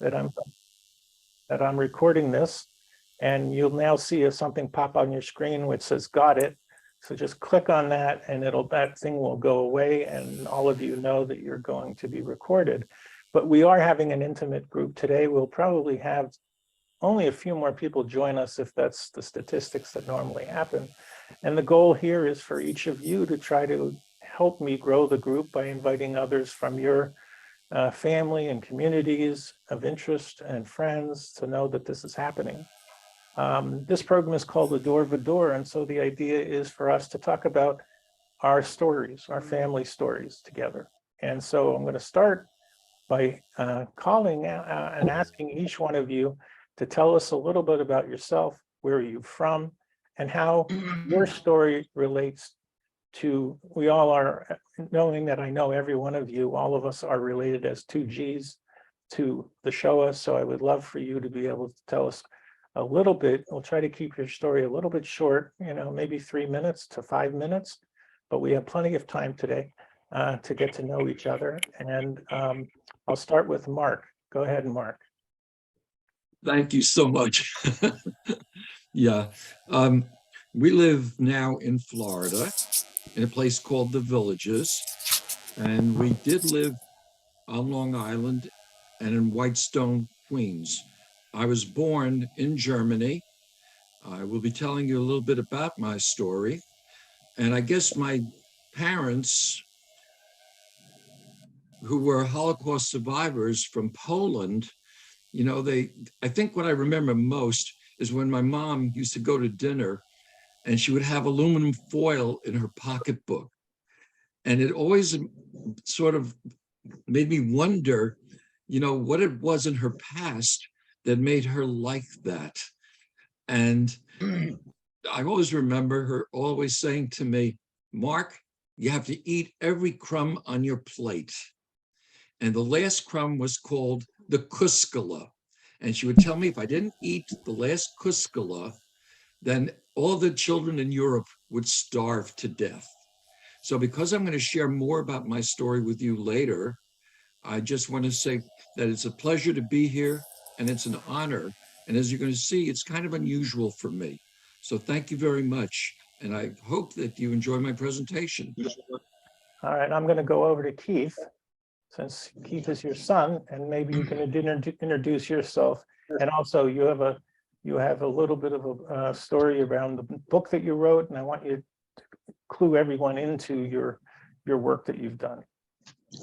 that I'm recording this, and you'll now see something pop on your screen which says "Got it." So just click on that, and that thing will go away, and all of you know that you're going to be recorded. But we are having an intimate group today. We'll probably have only a few more people join us if that's the statistics that normally happen. And the goal here is for each of you to try to help me grow the group by inviting others from your family and communities of interest and friends to know that this is happening. This program is called L'Dor V'Dor, and so the idea is for us to talk about our stories, our family stories together. And so I'm going to start by calling and asking each one of you to tell us a little bit about yourself, where are you from, and how your story relates to, we all are, knowing that I know every one of you, all of us are related as two G's to the Shoah. So I would love for you to be able to tell us a little bit. We'll try to keep your story a little bit short, maybe 3 minutes to 5 minutes, but we have plenty of time today to get to know each other. And I'll start with Mark. Go ahead, Mark. Thank you so much. Yeah, we live now in Florida in a place called The Villages, and we did live on Long Island and in Whitestone, Queens. I was born in Germany. I will be telling you a little bit about my story. And I guess my parents, who were Holocaust survivors from Poland, I think what I remember most is when my mom used to go to dinner and she would have aluminum foil in her pocketbook. And it always sort of made me wonder, what it was in her past that made her like that. And I always remember her always saying to me, Mark, you have to eat every crumb on your plate. And the last crumb was called the kuskala. And she would tell me if I didn't eat the last kuskala, then all the children in Europe would starve to death. So because I'm going to share more about my story with you later, I just want to say that it's a pleasure to be here and it's an honor. And as you're going to see, it's kind of unusual for me. So thank you very much. And I hope that you enjoy my presentation. All right, I'm going to go over to Keith, since Keith is your son, and maybe you can introduce yourself. And also you have a little bit of a story around the book that you wrote, and I want you to clue everyone into your work that you've done.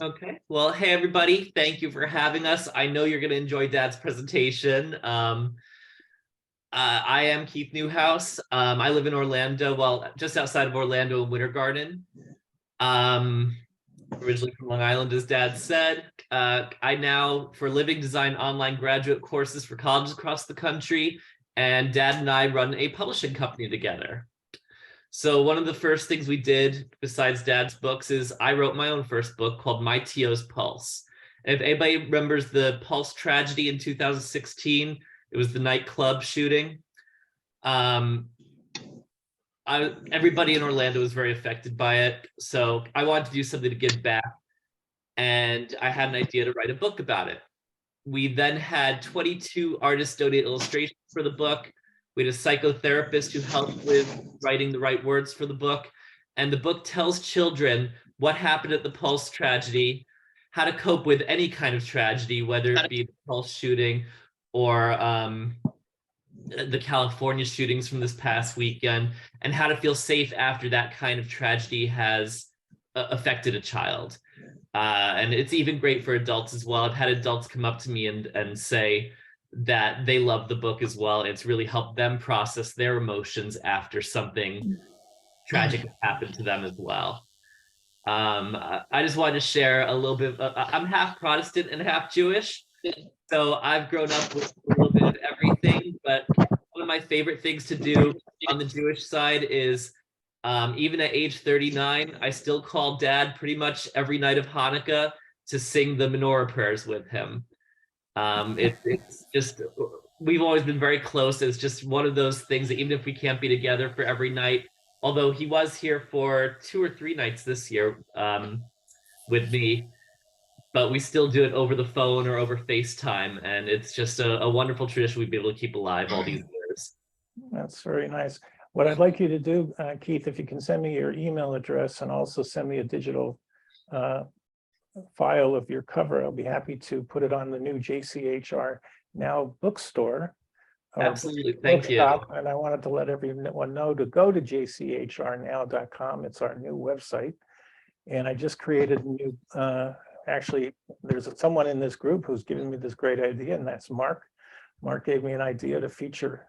Okay, well, hey everybody, thank you for having us. I know you're going to enjoy Dad's presentation. I am Keith Newhouse. I live in Orlando, well, just outside of Orlando in Winter Garden. Originally from Long Island, as Dad said. I now, for a living, design online graduate courses for colleges across the country, and Dad and I run a publishing company together. So one of the first things we did, besides Dad's books, is I wrote my own first book called My Tio's Pulse. And if anybody remembers the Pulse tragedy in 2016, it was the nightclub shooting. Everybody in Orlando was very affected by it. So I wanted to do something to give back. And I had an idea to write a book about it. We then had 22 artist donated illustrations for the book. We had a psychotherapist who helped with writing the right words for the book. And the book tells children what happened at the Pulse tragedy, how to cope with any kind of tragedy, whether it be the Pulse shooting or the California shootings from this past weekend, and how to feel safe after that kind of tragedy has affected a child. And it's even great for adults as well. I've had adults come up to me and say that they love the book as well. It's really helped them process their emotions after something tragic happened to them as well. I just wanted to share a little bit. I'm half Protestant and half Jewish. So I've grown up with a little bit of everything, but one of my favorite things to do on the Jewish side is, even at age 39, I still call Dad pretty much every night of Hanukkah to sing the menorah prayers with him. It's just, we've always been very close. It's just one of those things that even if we can't be together for every night, although he was here for 2 or 3 nights this year with me, but we still do it over the phone or over FaceTime. And it's just a wonderful tradition we've been able to keep alive all these years. That's very nice. What I'd like you to do, Keith, if you can send me your email address and also send me a digital file of your cover, I'll be happy to put it on the new JCHR Now bookstore. Absolutely, thank you. And I wanted to let everyone know to go to jchrnow.com. It's our new website. And I just created a new, actually, there's someone in this group who's given me this great idea, and that's Mark. Mark gave me an idea to feature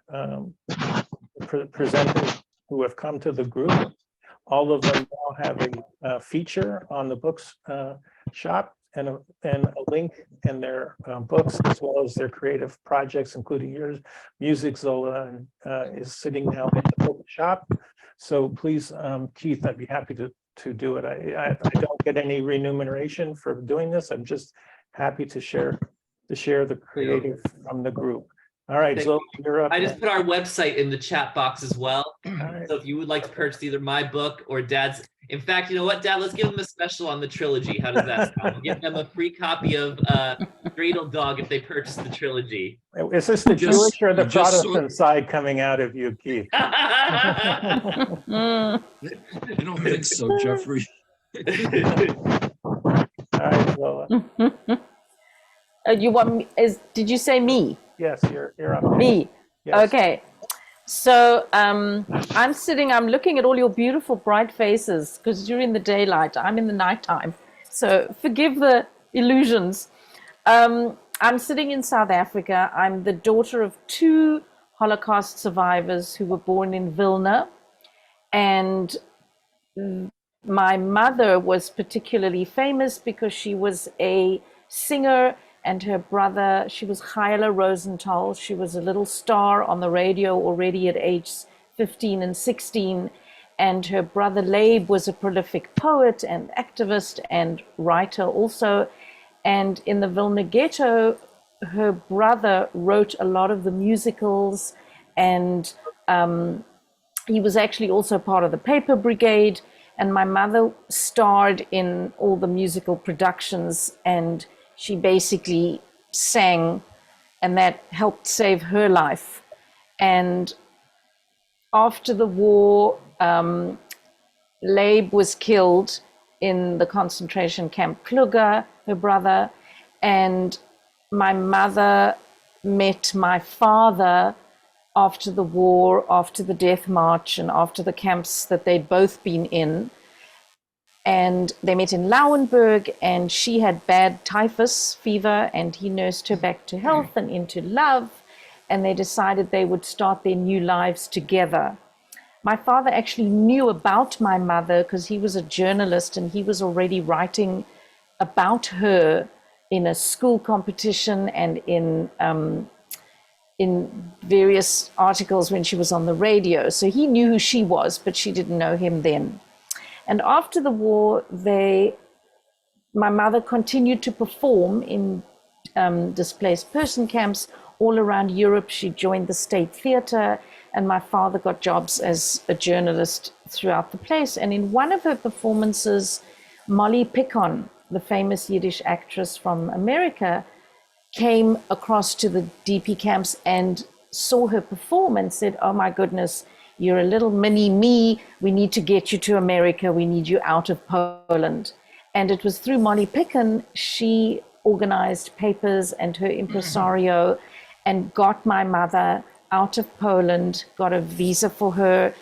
presenters who have come to the group. All of them now have a feature on the books shop and a link in their books, as well as their creative projects, including yours. Music Zola is sitting now in the book shop. So please, Keith, I'd be happy to do it. I don't get any remuneration for doing this. I'm just happy to share the creative from the group. All right, so you're up. I just put our website in the chat box as well. Right. So if you would like to purchase either my book or Dad's, in fact, you know what, Dad, let's give them a special on the trilogy. How does that sound? We'll give them a free copy of 13L'Dor if they purchase the trilogy. Is this the Jewish or the Protestant side coming out of you, Keith? I don't think so, Jeffrey. All right, Zola. You want me, did you say me? Yes, you're up. Me. Yes. Okay. So I'm looking at all your beautiful bright faces because you're in the daylight. I'm in the nighttime. So forgive the illusions. I'm sitting in South Africa. I'm the daughter of 2 Holocaust survivors who were born in Vilna. And my mother was particularly famous because she was a singer, and her brother, she was Hyla Rosenthal. She was a little star on the radio already at age 15 and 16. And her brother Leib was a prolific poet and activist and writer also. And in the Vilna ghetto, her brother wrote a lot of the musicals, and he was actually also part of the paper brigade. And my mother starred in all the musical productions, and she basically sang, and that helped save her life. And after the war, Leib was killed in the concentration camp Kluge, her brother, and my mother met my father after the war, after the death march, and after the camps that they'd both been in. And they met in Lauenburg, and she had bad typhus fever, and he nursed her back to health and into love, and they decided they would start their new lives together. My father actually knew about my mother because he was a journalist, and he was already writing about her in a school competition and in various articles when she was on the radio. So he knew who she was, but she didn't know him then. And after the war, my mother continued to perform in displaced person camps all around Europe. She joined the State Theatre, and my father got jobs as a journalist throughout the place. And in one of her performances, Molly Picon, the famous Yiddish actress from America, came across to the DP camps and saw her perform and said, "Oh my goodness, you're a little mini me. We need to get you to America. We need you out of Poland." And it was through Molly Picon, she organized papers and her impresario and got my mother out of Poland, got a visa for her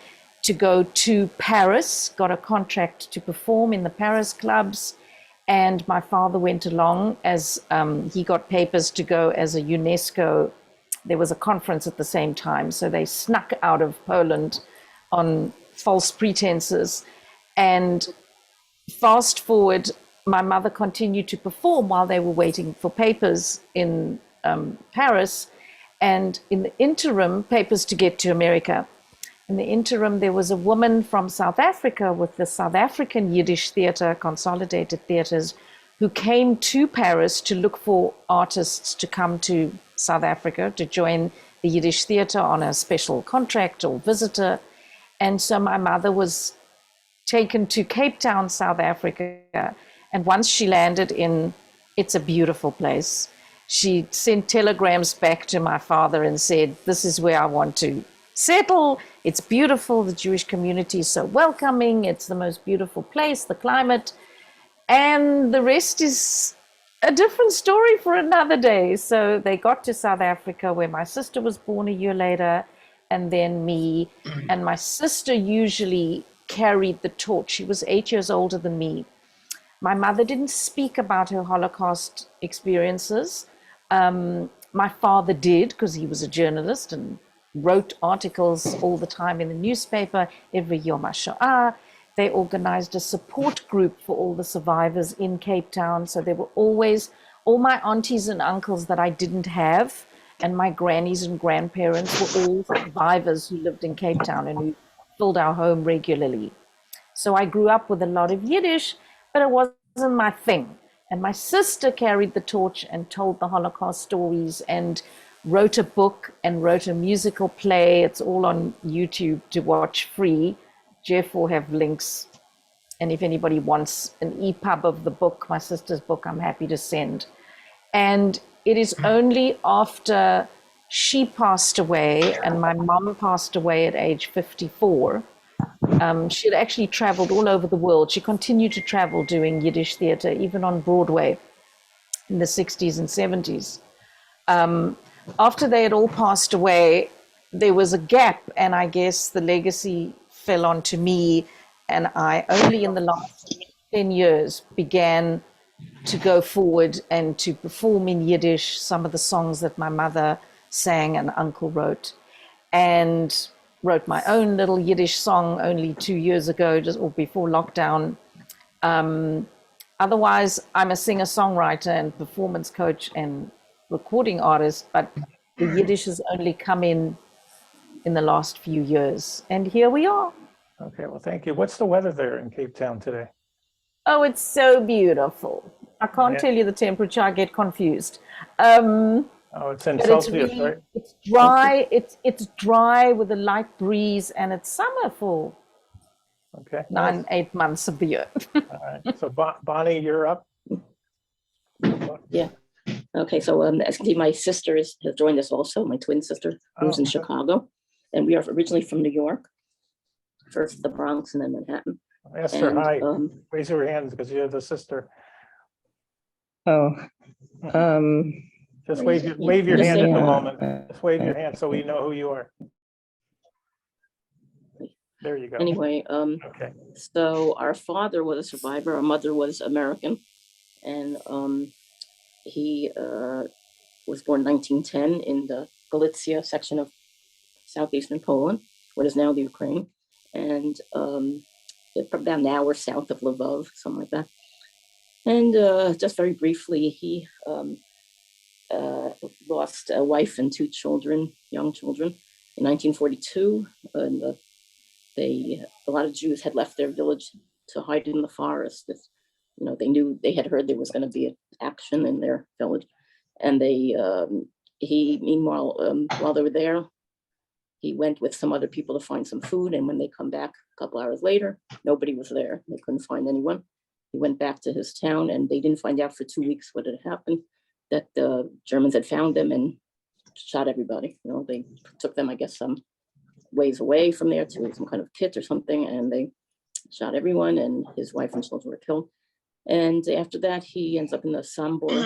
to go to Paris, got a contract to perform in the Paris clubs. And my father went along as he got papers to go as a UNESCO. There was a conference at the same time, so they snuck out of Poland on false pretenses. And fast forward, my mother continued to perform while they were waiting for papers in Paris. And in the interim, papers to get to America. In the interim, there was a woman from South Africa with the South African Yiddish Theatre, Consolidated Theatres, who came to Paris to look for artists to come to South Africa to join the Yiddish Theatre on a special contract or visitor. And so my mother was taken to Cape Town, South Africa. And once she landed in It's a beautiful place. She sent telegrams back to my father and said, this is where I want to settle. It's beautiful. The Jewish community is so welcoming. It's the most beautiful place, the climate. And the rest is a different story for another day. So they got to South Africa, where my sister was born a year later, and then me. And my sister usually carried the torch. She was 8 years older than me. My mother didn't speak about her Holocaust experiences. My father did, because he was a journalist and wrote articles all the time in the newspaper every Yom HaShoah. They organized a support group for all the survivors in Cape Town. So there were always all my aunties and uncles that I didn't have, and my grannies and grandparents were all survivors who lived in Cape Town and who filled our home regularly. So I grew up with a lot of Yiddish, but it wasn't my thing. And my sister carried the torch and told the Holocaust stories and wrote a book and wrote a musical play. It's all on YouTube to watch free. Jeff will have links. And if anybody wants an EPUB of the book, my sister's book, I'm happy to send. And it is only after she passed away and my mom passed away at age 54. She had actually traveled all over the world. She continued to travel doing Yiddish theater, even on Broadway in the 60s and 70s. After they had all passed away, there was a gap, and I guess the legacy fell onto me, and I only in the last 10 years began to go forward and to perform in Yiddish some of the songs that my mother sang and uncle wrote, and wrote my own little Yiddish song only 2 years ago, just or before lockdown. Otherwise, I'm a singer-songwriter and performance coach and recording artist, but the Yiddish has only come in the last few years. And here we are. Okay, well, thank you. What's the weather there in Cape Town today? Oh, it's so beautiful. I can't tell you the temperature, I get confused. Oh, it's in But Celsius, right? it's dry. It's dry with a light breeze, and it's summer for Okay. 8 months of the year. All right. So Bonnie, you're up. Yeah. Okay. So as you can see, my sister has joined us also. My twin sister who's in Chicago, and we are originally from New York. First the Bronx and then Manhattan. Ask her And, hi. Raise your hands because you're the sister. Oh, Just wave your Just hand say at the hi. moment. Just wave your hand so we know who you are. There you go. Anyway, Okay. so our father was a survivor. Our mother was American, and he was born 1910 in the Galicia section of southeastern Poland, what is now the Ukraine, and about an hour south of Lvov, something like that. And just very briefly, he lost a wife and two children, young children, in 1942. And a lot of Jews had left their village to hide in the forest. They had heard there was going to be an action in their village, and meanwhile, while they were there, he went with some other people to find some food. And when they come back a couple hours later, nobody was there. They couldn't find anyone. He went back to his town, and they didn't find out for 2 weeks what had happened, that the Germans had found them and shot everybody. They took them, I guess, some ways away from there to some kind of pit or something, and they shot everyone, and his wife and children were killed. And after that, he ends up in the Sambor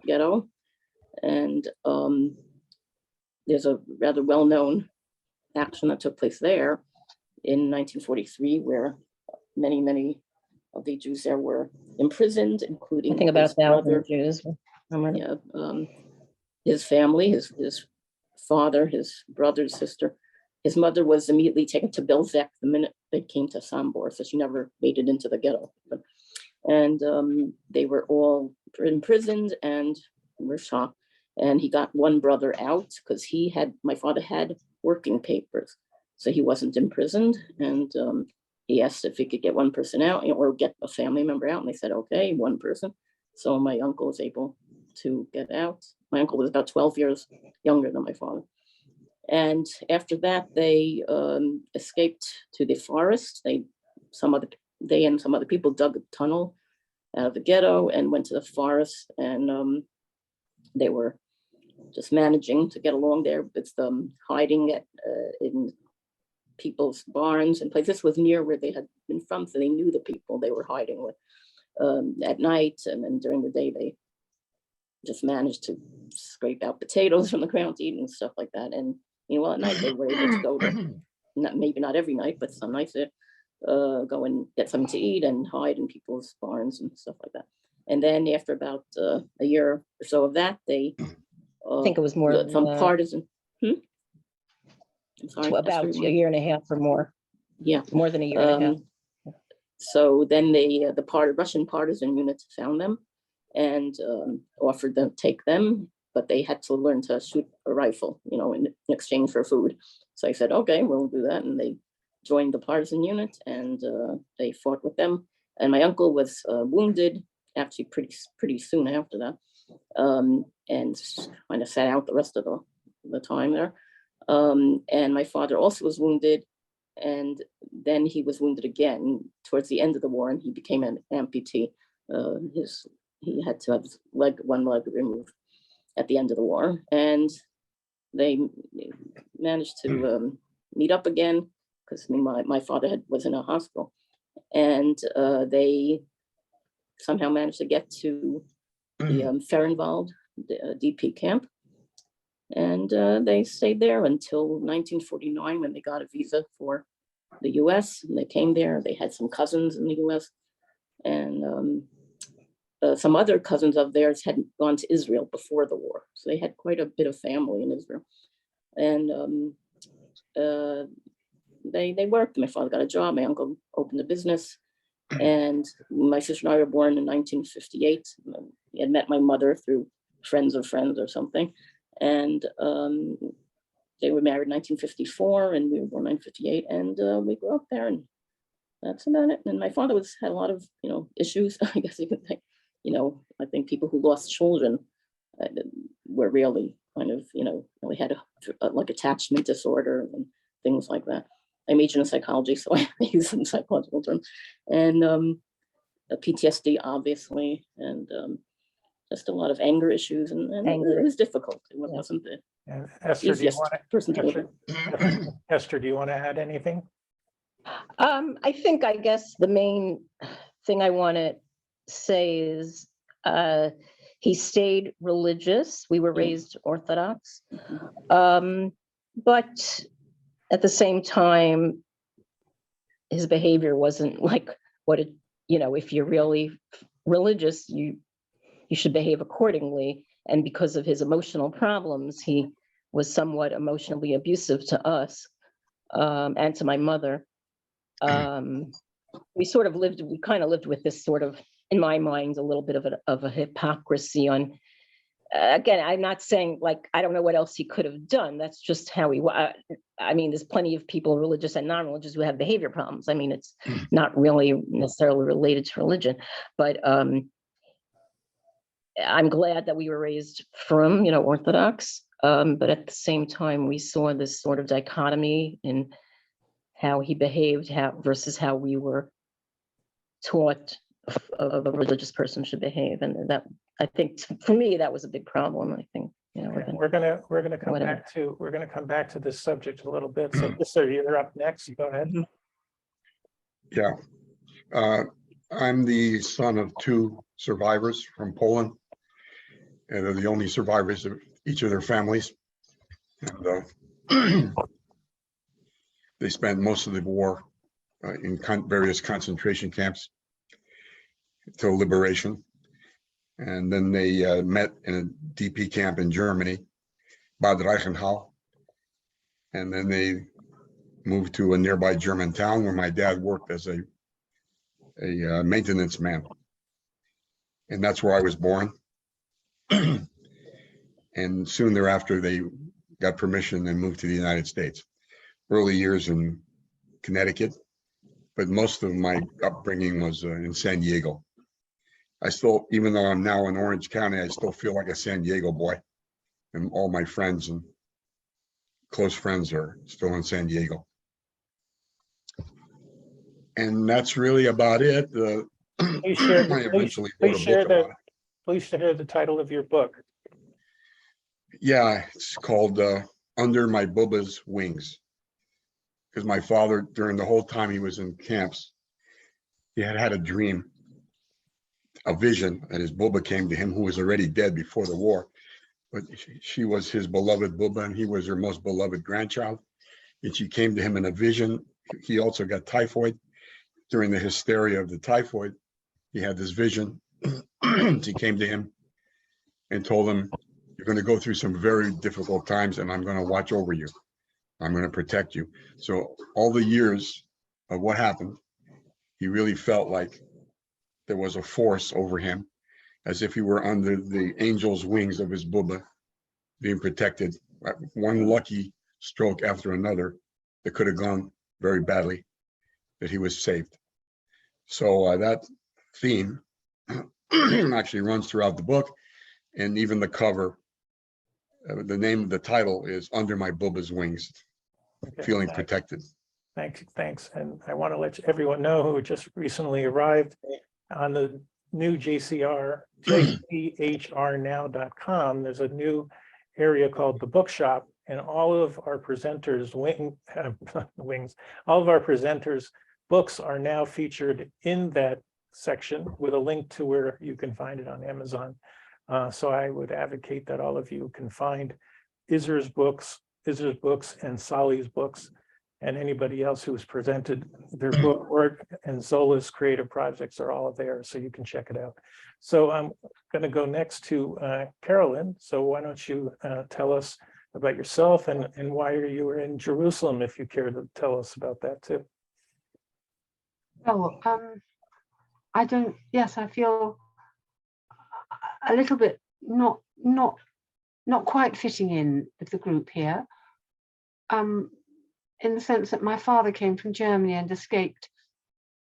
ghetto. And there's a rather well-known action that took place there in 1943, where many, many of the Jews there were imprisoned, including I think about his brother, 1,000 Jews. his family, his father, his brother, his sister. His mother was immediately taken to Belzec the minute they came to Sambor, so she never made it into the ghetto. And they were all imprisoned and were shot. And he got one brother out because my father had working papers, so he wasn't imprisoned. And he asked if he could get one person out or get a family member out, and they said, okay, one person. So my uncle was able to get out. My uncle was about 12 years younger than my father. And after that, they escaped to the forest. They and some other people dug a tunnel out of the ghetto and went to the forest, and they were just managing to get along there with hiding in people's barns and places. This was near where they had been from, so they knew the people they were hiding with at night, and then during the day they just managed to scrape out potatoes from the ground to eat and stuff like that. And at night they were able to go to, maybe not every night, but some nights they go and get something to eat and hide in people's barns and stuff like that. And then after about a year or so of that, they I think it was more some partisan. I'm sorry, about Esther, a year and a half or more. Yeah, more than a year and a half. So then the Russian partisan unit found them and offered them to take them, but they had to learn to shoot a rifle, in exchange for food. So I said, okay, we'll do that. And they joined the partisan unit, and they fought with them. And my uncle was wounded actually pretty soon after that, and kind of sat out the rest of the time there. And my father also was wounded, and then he was wounded again towards the end of the war, and he became an amputee. He had to have one leg removed at the end of the war, and they managed to meet up again because my father was in a hospital, and they somehow managed to get to the Fehrenwald DP camp. And they stayed there until 1949 when they got a visa for the US. And they came there. They had some cousins in the US. And some other cousins of theirs had gone to Israel before the war. So they had quite a bit of family in Israel. And they worked. My father got a job. My uncle opened a business. And my sister and I were born in 1958. He had met my mother through friends of friends or something. And they were married in 1954, and we were born in 1958, and we grew up there, and that's about it. And my father had a lot of, issues, I guess you could think. I think people who lost children were really kind of, really had like attachment disorder and things like that. I majored in psychology, so I use some psychological terms, and PTSD, obviously, and just a lot of anger issues, and it was difficult. It wasn't the Esther, do you easiest want person to live with. Esther, do you want to add anything? I guess the main thing I want to say is he stayed religious. We were raised Orthodox, but at the same time, his behavior wasn't like what it, if you're really religious, you should behave accordingly. And because of his emotional problems, he was somewhat emotionally abusive to us and to my mother. We kind of lived with this sort of, in my mind, a little bit of a hypocrisy on, again, I'm not saying I don't know what else he could have done. That's just how he was. There's plenty of people, religious and non-religious, who have behavior problems. It's not really necessarily related to religion, but I'm glad that we were raised from, Orthodox, but at the same time, we saw this sort of dichotomy in how he behaved versus how we were taught a religious person should behave. And that, I think, for me, that was a big problem. I think, we're gonna come back to this subject a little bit. So, Giesener, you're up next. Go ahead. Yeah, I'm the son of two survivors from Poland, and they're the only survivors of each of their families. And they spent most of the war in various concentration camps till liberation. And then they met in a DP camp in Germany, Bad Reichenhall. And then they moved to a nearby German town where my dad worked as a maintenance man. And that's where I was born. And soon thereafter, they got permission and moved to the United States. Early years in Connecticut, but most of my upbringing was in San Diego. I still, even though I'm now in Orange County, I still feel like a San Diego boy. And all my friends and close friends are still in San Diego. And that's really about it. Please share, I eventually wrote please a share book about it. please share the title of your book. Yeah, it's called Under My Bubba's Wings. Because my father, during the whole time he was in camps, he had had a dream, a vision that his Bubba came to him, who was already dead before the war. But she was his beloved Bubba, and he was her most beloved grandchild. And she came to him in a vision. He also got typhoid. During the hysteria of the typhoid, he had this vision. She came to him and told him, "You're going to go through some very difficult times, and I'm going to watch over you. I'm going to protect you." So all the years of what happened, he really felt like there was a force over him, as if he were under the angel's wings of his Bubba, being protected. One lucky stroke after another that could have gone very badly, that he was saved. So that theme actually runs throughout the book, and even the cover. The name of the title is Under My Bubba's Wings, Okay, feeling thanks. protected. Thanks. And I want to let everyone know who just recently arrived on the new JCR, jchrnow.com. There's a new area called the bookshop, and all of our presenters all of our presenters' books are now featured in that section with a link to where you can find it on Amazon. So I would advocate that all of you can find Iser's books and Solly's books, and anybody else who has presented their book work, and Zola's creative projects are all there, so you can check it out. So I'm going to go next to Carolyn. So why don't you tell us about yourself and why you were in Jerusalem, if you care to tell us about that too. Oh, yes, I feel a little bit not quite fitting in with the group here. In the sense that my father came from Germany and escaped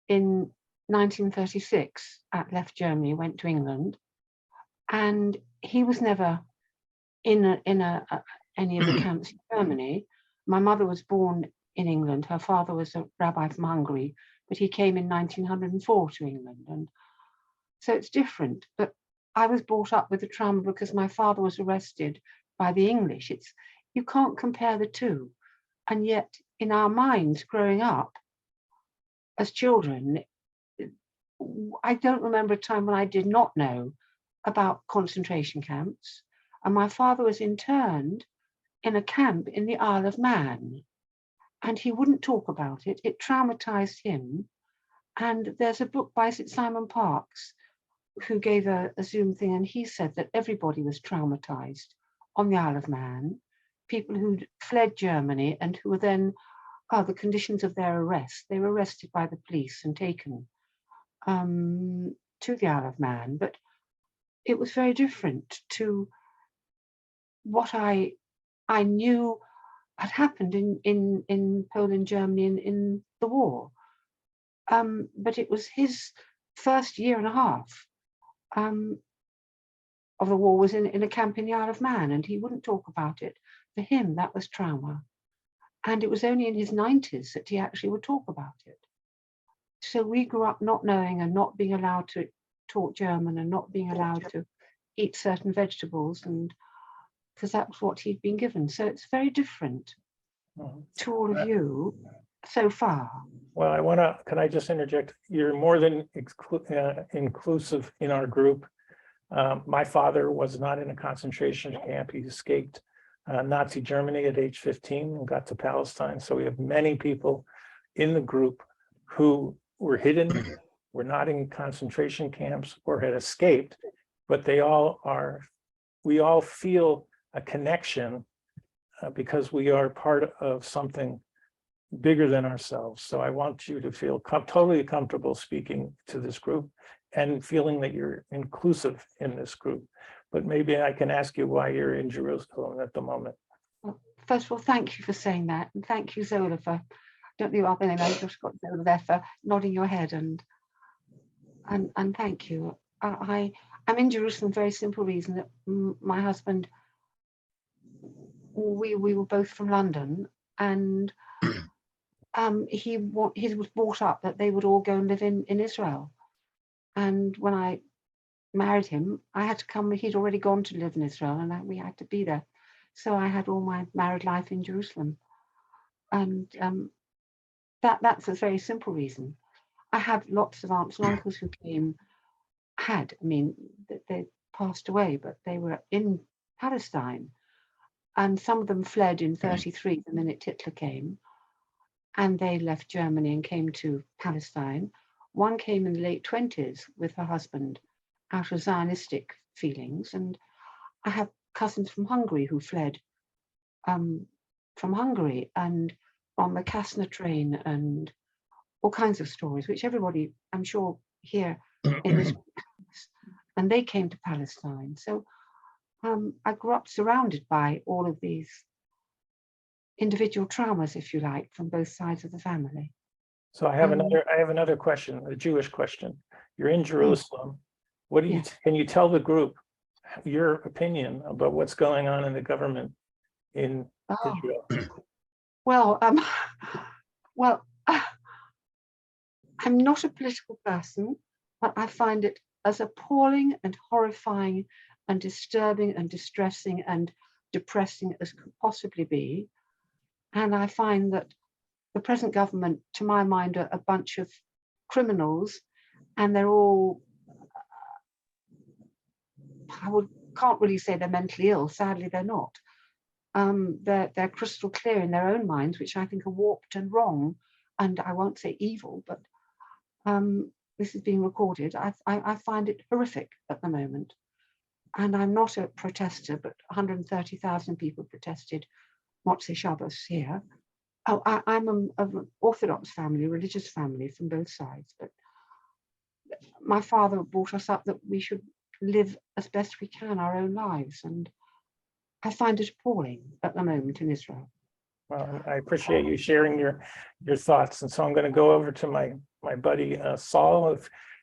in 1936, left Germany, went to England, and he was never in any of the camps in Germany. My mother was born in England. Her father was a rabbi from Hungary, but he came in 1904 to England, and so it's different. But I was brought up with the trauma because my father was arrested by the English. You can't compare the two. And yet in our minds growing up as children, I don't remember a time when I did not know about concentration camps. And my father was interned in a camp in the Isle of Man, and he wouldn't talk about it. It traumatized him. And there's a book by Simon Parkes who gave a Zoom thing, and he said that everybody was traumatized on the Isle of Man, people who'd fled Germany and who were then, the conditions of their arrest, they were arrested by the police and taken to the Isle of Man. But it was very different to what I knew had happened in Poland, Germany in the war. But it was his first year and a half of the war was in a camp in the Isle of Man, and he wouldn't talk about it. For him, that was trauma. And it was only in his 90s that he actually would talk about it. So we grew up not knowing and not being allowed to talk German and not being allowed to eat certain vegetables, and because that was what he'd been given. So it's very different to all of you so far. Well, can I just interject? You're more than inclusive in our group. My father was not in a concentration camp. He escaped Nazi Germany at age 15 and got to Palestine. So we have many people in the group who were hidden, were not in concentration camps, or had escaped, but we all feel a connection because we are part of something bigger than ourselves. So I want you to feel totally comfortable speaking to this group and feeling that you're inclusive in this group. But maybe I can ask you why you're in Jerusalem at the moment. Well, first of all, thank you for saying that. And thank you, Zola, for, I don't know your other name, I just got Zola there, for nodding your head, and thank you. I'm in Jerusalem for a very simple reason that my husband, we were both from London, and he was brought up that they would all go and live in Israel. And when I married him, I had to come, he'd already gone to live in Israel, and we had to be there. So I had all my married life in Jerusalem. And that's a very simple reason. I have lots of aunts and uncles who they passed away, but they were in Palestine. And some of them fled in 33 the minute Hitler came, and they left Germany and came to Palestine. One came in the late 20s with her husband out of Zionistic feelings. And I have cousins from Hungary who fled from Hungary and on the Kasna train, and all kinds of stories, which everybody, I'm sure, here in this, and they came to Palestine. So I grew up surrounded by all of these individual traumas, if you like, from both sides of the family. So I have another question, a Jewish question. You're in Jerusalem. What do you, can you tell the group your opinion about what's going on in the government in Israel? Well, I'm not a political person, but I find it as appalling and horrifying and disturbing and distressing and depressing as could possibly be. And I find that the present government, to my mind, are a bunch of criminals, and they're all, can't really say they're mentally ill. Sadly, they're not. They're crystal clear in their own minds, which I think are warped and wrong. And I won't say evil, but this is being recorded. I find it horrific at the moment. And I'm not a protester, but 130,000 people protested Motzei Shabbos here. Oh, I'm of an Orthodox family, religious family from both sides. But my father brought us up that we should live as best we can our own lives. And I find it appalling at the moment in Israel. Well, I appreciate you sharing your thoughts. And so I'm going to go over to my buddy Saul,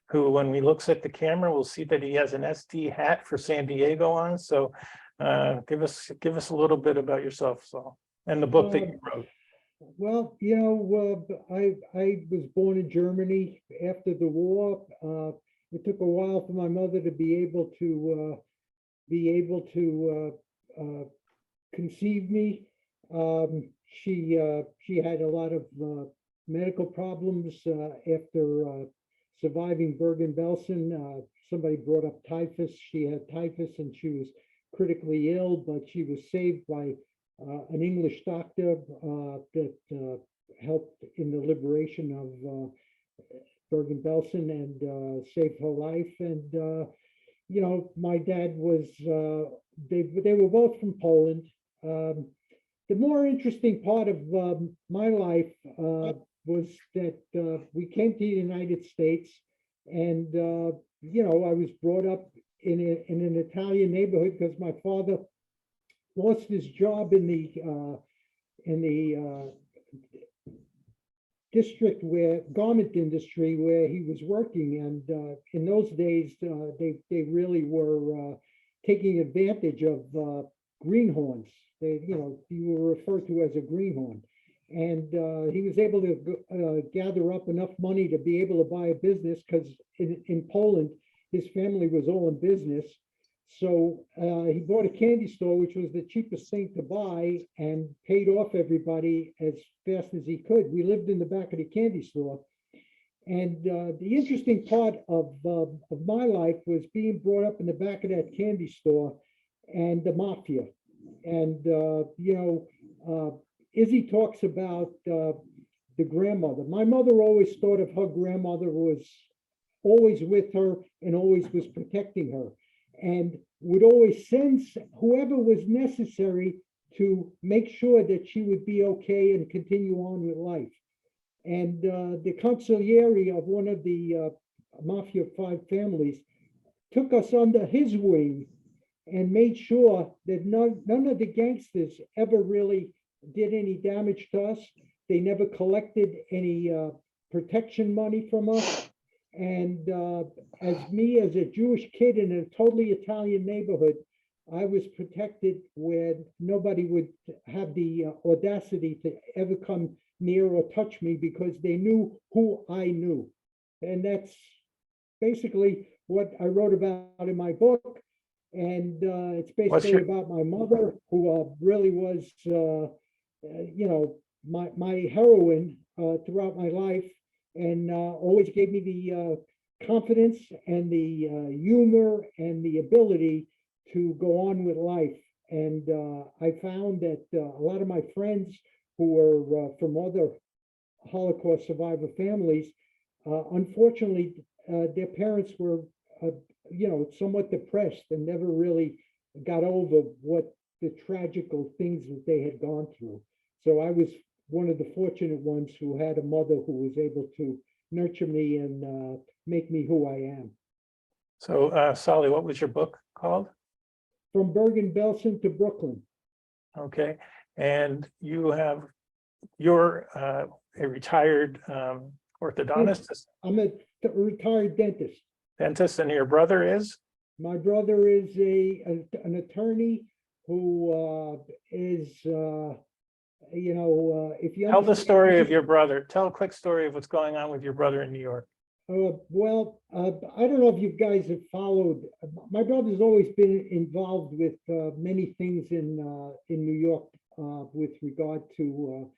who, when he looks at the camera, will see that he has an SD hat for San Diego on. So give us a little bit about yourself, Saul, and the book that you wrote. Well, I was born in Germany after the war. It took a while for my mother to be able to conceive me. She had a lot of medical problems after surviving Bergen-Belsen. Somebody brought up typhus. She had typhus and she was critically ill, but she was saved by an English doctor that helped in the liberation of Bergen-Belsen and saved her life. And my dad was, they were both from Poland. The more interesting part of my life was that we came to the United States, and I was brought up in an Italian neighborhood because my father lost his job in the district garment industry where he was working, and in those days they really were taking advantage of greenhorns. You were referred to as a greenhorn, and he was able to gather up enough money to be able to buy a business, because in Poland his family was all in business. So he bought a candy store, which was the cheapest thing to buy, and paid off everybody as fast as he could. We lived in the back of the candy store. And the interesting part of my life was being brought up in the back of that candy store and the mafia. And, Izzy talks about the grandmother. My mother always thought of her grandmother was always with her and always was protecting her, and would always send whoever was necessary to make sure that she would be okay and continue on with life. And the consigliere of one of the Mafia 5 families took us under his wing and made sure that none of the gangsters ever really did any damage to us. They never collected any protection money from us. And as a Jewish kid in a totally Italian neighborhood, I was protected where nobody would have the audacity to ever come near or touch me, because they knew who I knew. And that's basically what I wrote about in my book. And it's basically your- about my mother, who really was, my heroine throughout my life, and always gave me the confidence and the humor and the ability to go on with life. And I found that a lot of my friends who were from other Holocaust survivor families, unfortunately, their parents were, somewhat depressed and never really got over what the tragical things that they had gone through. So I was one of the fortunate ones who had a mother who was able to nurture me and make me who I am. So, Solly, what was your book called? From Bergen-Belsen to Brooklyn. Okay, and you're a retired orthodontist, I'm a retired dentist. dentist, and your brother is? My brother is an attorney who is, if you Tell the understand- story of your brother. Tell a quick story of what's going on with your brother in New York. I don't know if you guys have followed. My brother's always been involved with many things in New York with regard to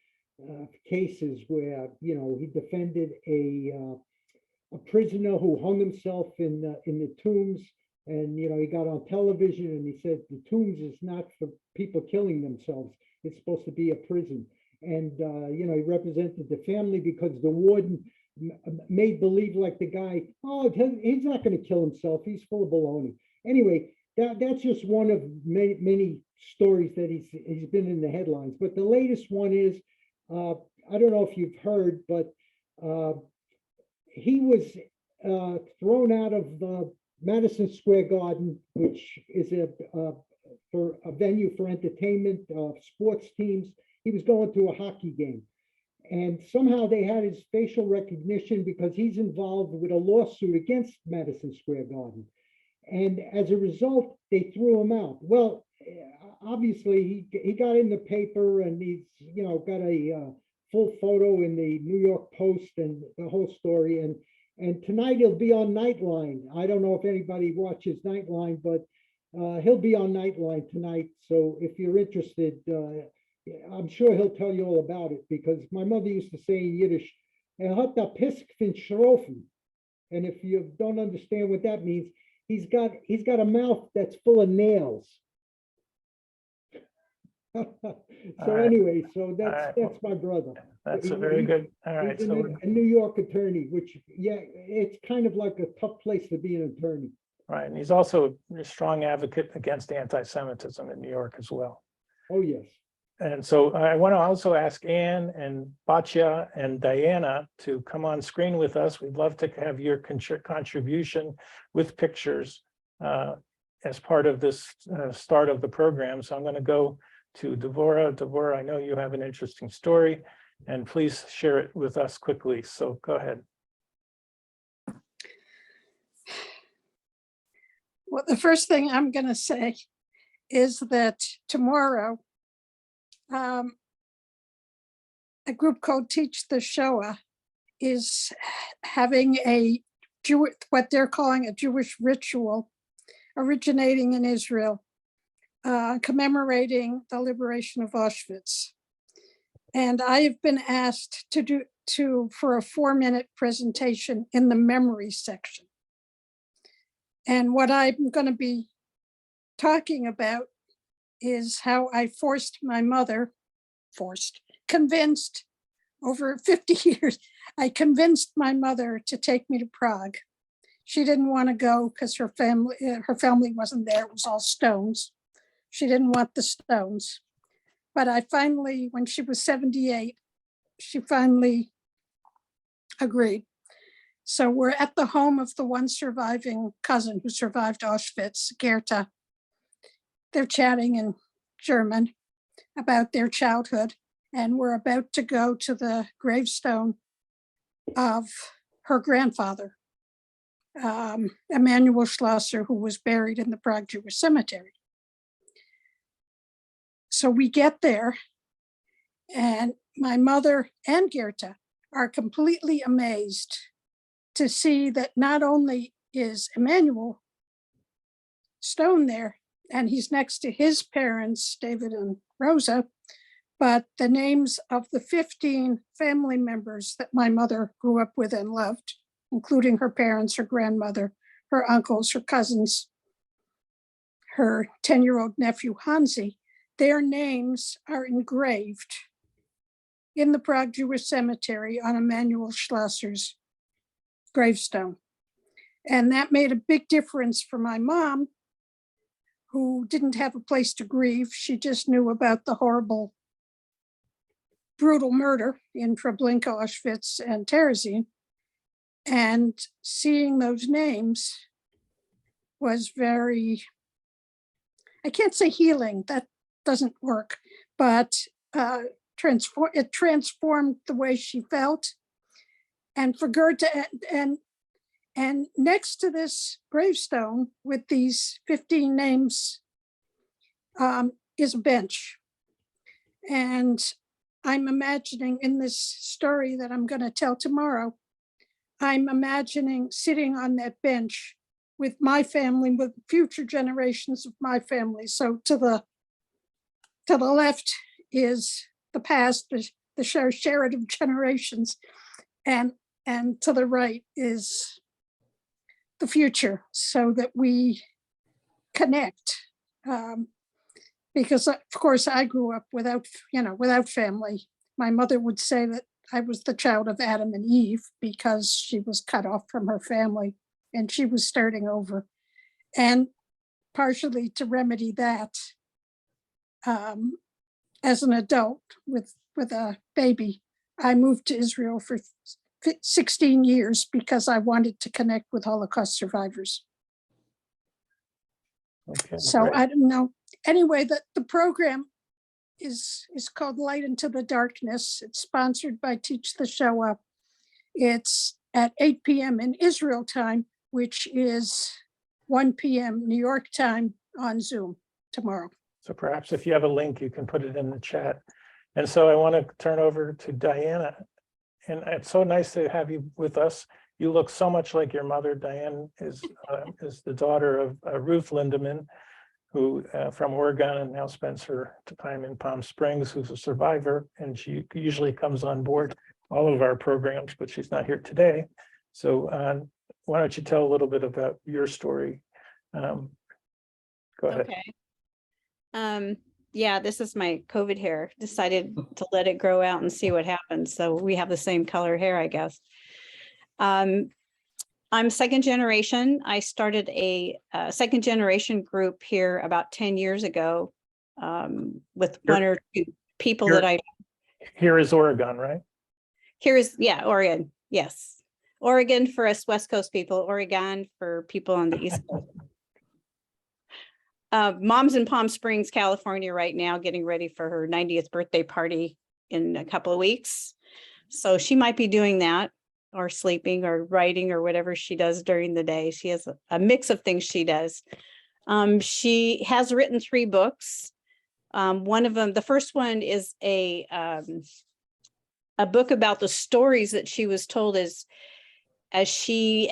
cases where he defended a prisoner who hung himself in the Tombs, and he got on television and he said the Tombs is not for people killing themselves. It's supposed to be a prison, and he represented the family because the warden made believe like the guy, oh, he's not going to kill himself. He's full of baloney. Anyway, that's just one of many stories that he's been in the headlines. But the latest one is, I don't know if you've heard, but he was thrown out of the Madison Square Garden, which is for a venue for entertainment, sports teams. He was going to a hockey game. And somehow they had his facial recognition because he's involved with a lawsuit against Madison Square Garden. And as a result, they threw him out. Well, obviously he got in the paper, and he's, got a full photo in the New York Post and the whole story. And tonight he'll be on Nightline. I don't know if anybody watches Nightline, but he'll be on Nightline tonight. So if you're interested, I'm sure he'll tell you all about it, because my mother used to say in Yiddish, "Er hat a pisk fin schrofen." And if you don't understand what that means, he's got a mouth that's full of nails. So anyway, so that's my brother. That's a very good. All right, He's so a New York attorney, which, it's kind of like a tough place to be an attorney. right, and he's also a strong advocate against anti-Semitism in New York as well. Oh, yes. And so I want to also ask Anne and Batya and Diana to come on screen with us. We'd love to have your contribution with pictures as part of this start of the program. So I'm going to go to Devorah. Devorah, I know you have an interesting story, and please share it with us quickly. So go ahead. Well, the first thing I'm going to say is that tomorrow, a group called Teach the Shoah is having what they're calling a Jewish ritual originating in Israel, commemorating the liberation of Auschwitz. And I have been asked for a 4-minute presentation in the memory section. And what I'm going to be talking about is how I convinced over 50 years, I convinced my mother to take me to Prague. She didn't want to go because her family wasn't there. It was all stones. She didn't want the stones. But I finally, when she was 78, she finally agreed. So we're at the home of the one surviving cousin who survived Auschwitz, Gerta. They're chatting in German about their childhood, and we're about to go to the gravestone of her grandfather, Emanuel Schlosser, who was buried in the Prague Jewish Cemetery. So we get there, and my mother and Gerta are completely amazed to see that not only is Emmanuel Stone there, and he's next to his parents, David and Rosa, but the names of the 15 family members that my mother grew up with and loved, including her parents, her grandmother, her uncles, her cousins, her 10-year-old nephew, Hansi, their names are engraved in the Prague Jewish Cemetery on Emanuel Schlosser's gravestone. And that made a big difference for my mom, who didn't have a place to grieve. She just knew about the horrible, brutal murder in Treblinka, Auschwitz, and Terezin. And seeing those names was very, I can't say healing, that doesn't work, but it transformed the way she felt. And for Goethe, and next to this gravestone with these 15 names is a bench. And I'm imagining in this story that I'm going to tell tomorrow, I'm imagining sitting on that bench with my family, with future generations of my family. So to the left is the past, the shared of generations, and to the right is the future, so that we connect. Because of course I grew up without family. My mother would say that I was the child of Adam and Eve because she was cut off from her family and she was starting over. And partially to remedy that, as an adult with a baby, I moved to Israel for 16 years because I wanted to connect with Holocaust survivors. Okay, So great. I don't know. Anyway, the program is called Light into the Darkness. It's sponsored by Teach the Show Up. It's at 8 p.m. in Israel time, which is 1 p.m. New York time on Zoom tomorrow. So perhaps if you have a link, you can put it in the chat. And so I want to turn over to Diana. And it's so nice to have you with us. You look so much like your mother. Diane is the daughter of Ruth Lindemann, who from Oregon, and now spends her time in Palm Springs, who's a survivor. And she usually comes on board all of our programs, but she's not here today. So why don't you tell a little bit about your story? Go ahead. Okay. Yeah, this is my COVID hair. Decided to let it grow out and see what happens. So we have the same color hair, I guess. I'm second generation. I started a second generation group here about 10 years ago with one or two people that I. Here is Oregon, right? Here is, yeah, Oregon. Yes. Oregon for us West Coast people, Oregon for people on the East Coast. Mom's in Palm Springs, California right now, getting ready for her 90th birthday party in a couple of weeks. So she might be doing that, or sleeping or writing or whatever she does during the day. She has a mix of things she does. She has written 3 books. One of them, the first one is a book about the stories that she was told as she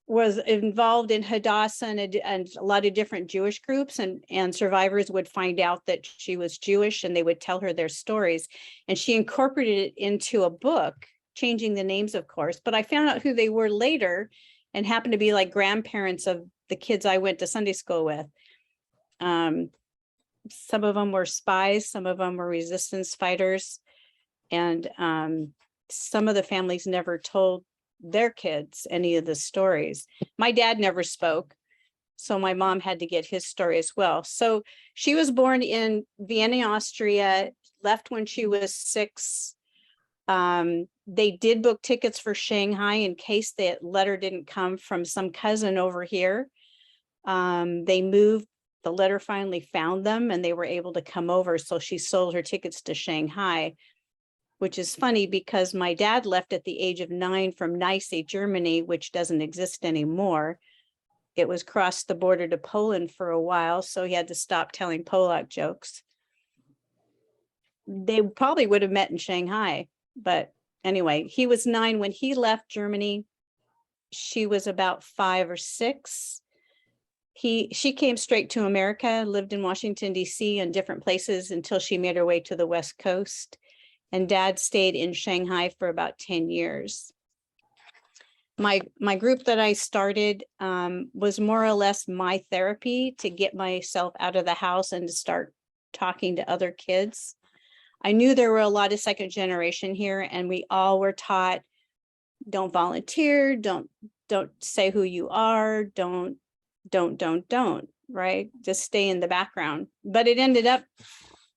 was involved in Hadassah and a lot of different Jewish groups, and survivors would find out that she was Jewish and they would tell her their stories. And she incorporated it into a book, changing the names, of course, but I found out who they were later and happened to be like grandparents of the kids I went to Sunday school with. Some of them were spies, some of them were resistance fighters, and some of the families never told their kids any of the stories. My dad never spoke, so my mom had to get his story as well. So she was born in Vienna, Austria, left when she was 6. They did book tickets for Shanghai in case that letter didn't come from some cousin over here. They moved, the letter finally found them and they were able to come over. So she sold her tickets to Shanghai, which is funny because my dad left at the age of 9 from Nice, Germany, which doesn't exist anymore. It was crossed the border to Poland for a while, so he had to stop telling Polak jokes. They probably would have met in Shanghai, but anyway, he was 9 when he left Germany. she was about 5 or 6. She came straight to America, lived in Washington, D.C. and different places until she made her way to the West Coast. And Dad stayed in Shanghai for about 10 years. My group that I started was more or less my therapy to get myself out of the house and to start talking to other kids. I knew there were a lot of second generation here, and we all were taught, don't volunteer, don't say who you are, don't, right? Just stay in the background. But it ended up,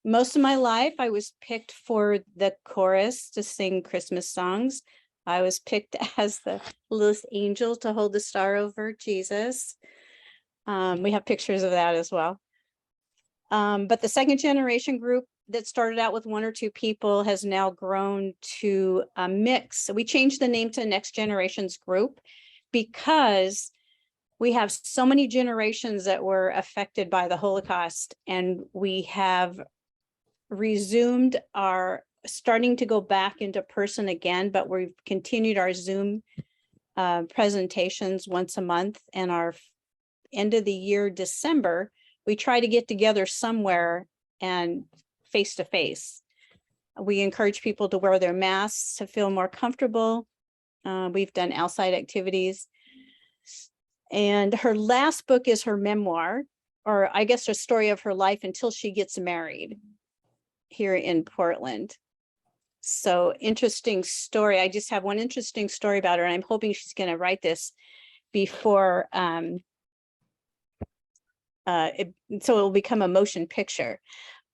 most of my life, I was picked for the chorus to sing Christmas songs. I was picked as the littlest angel to hold the star over Jesus. We have pictures of that as well. But the second generation group that started out with 1 or 2 people has now grown to a mix. So we changed the name to Next Generations Group because we have so many generations that were affected by the Holocaust, and we have resumed our starting to go back into person again, but we've continued our Zoom presentations once a month, and our end of the year, December, we try to get together somewhere and face to face. We encourage people to wear their masks to feel more comfortable. We've done outside activities. And her last book is her memoir, or I guess a story of her life until she gets married here in Portland. So interesting story. I just have one interesting story about her, and I'm hoping she's going to write this before, so it will become a motion picture.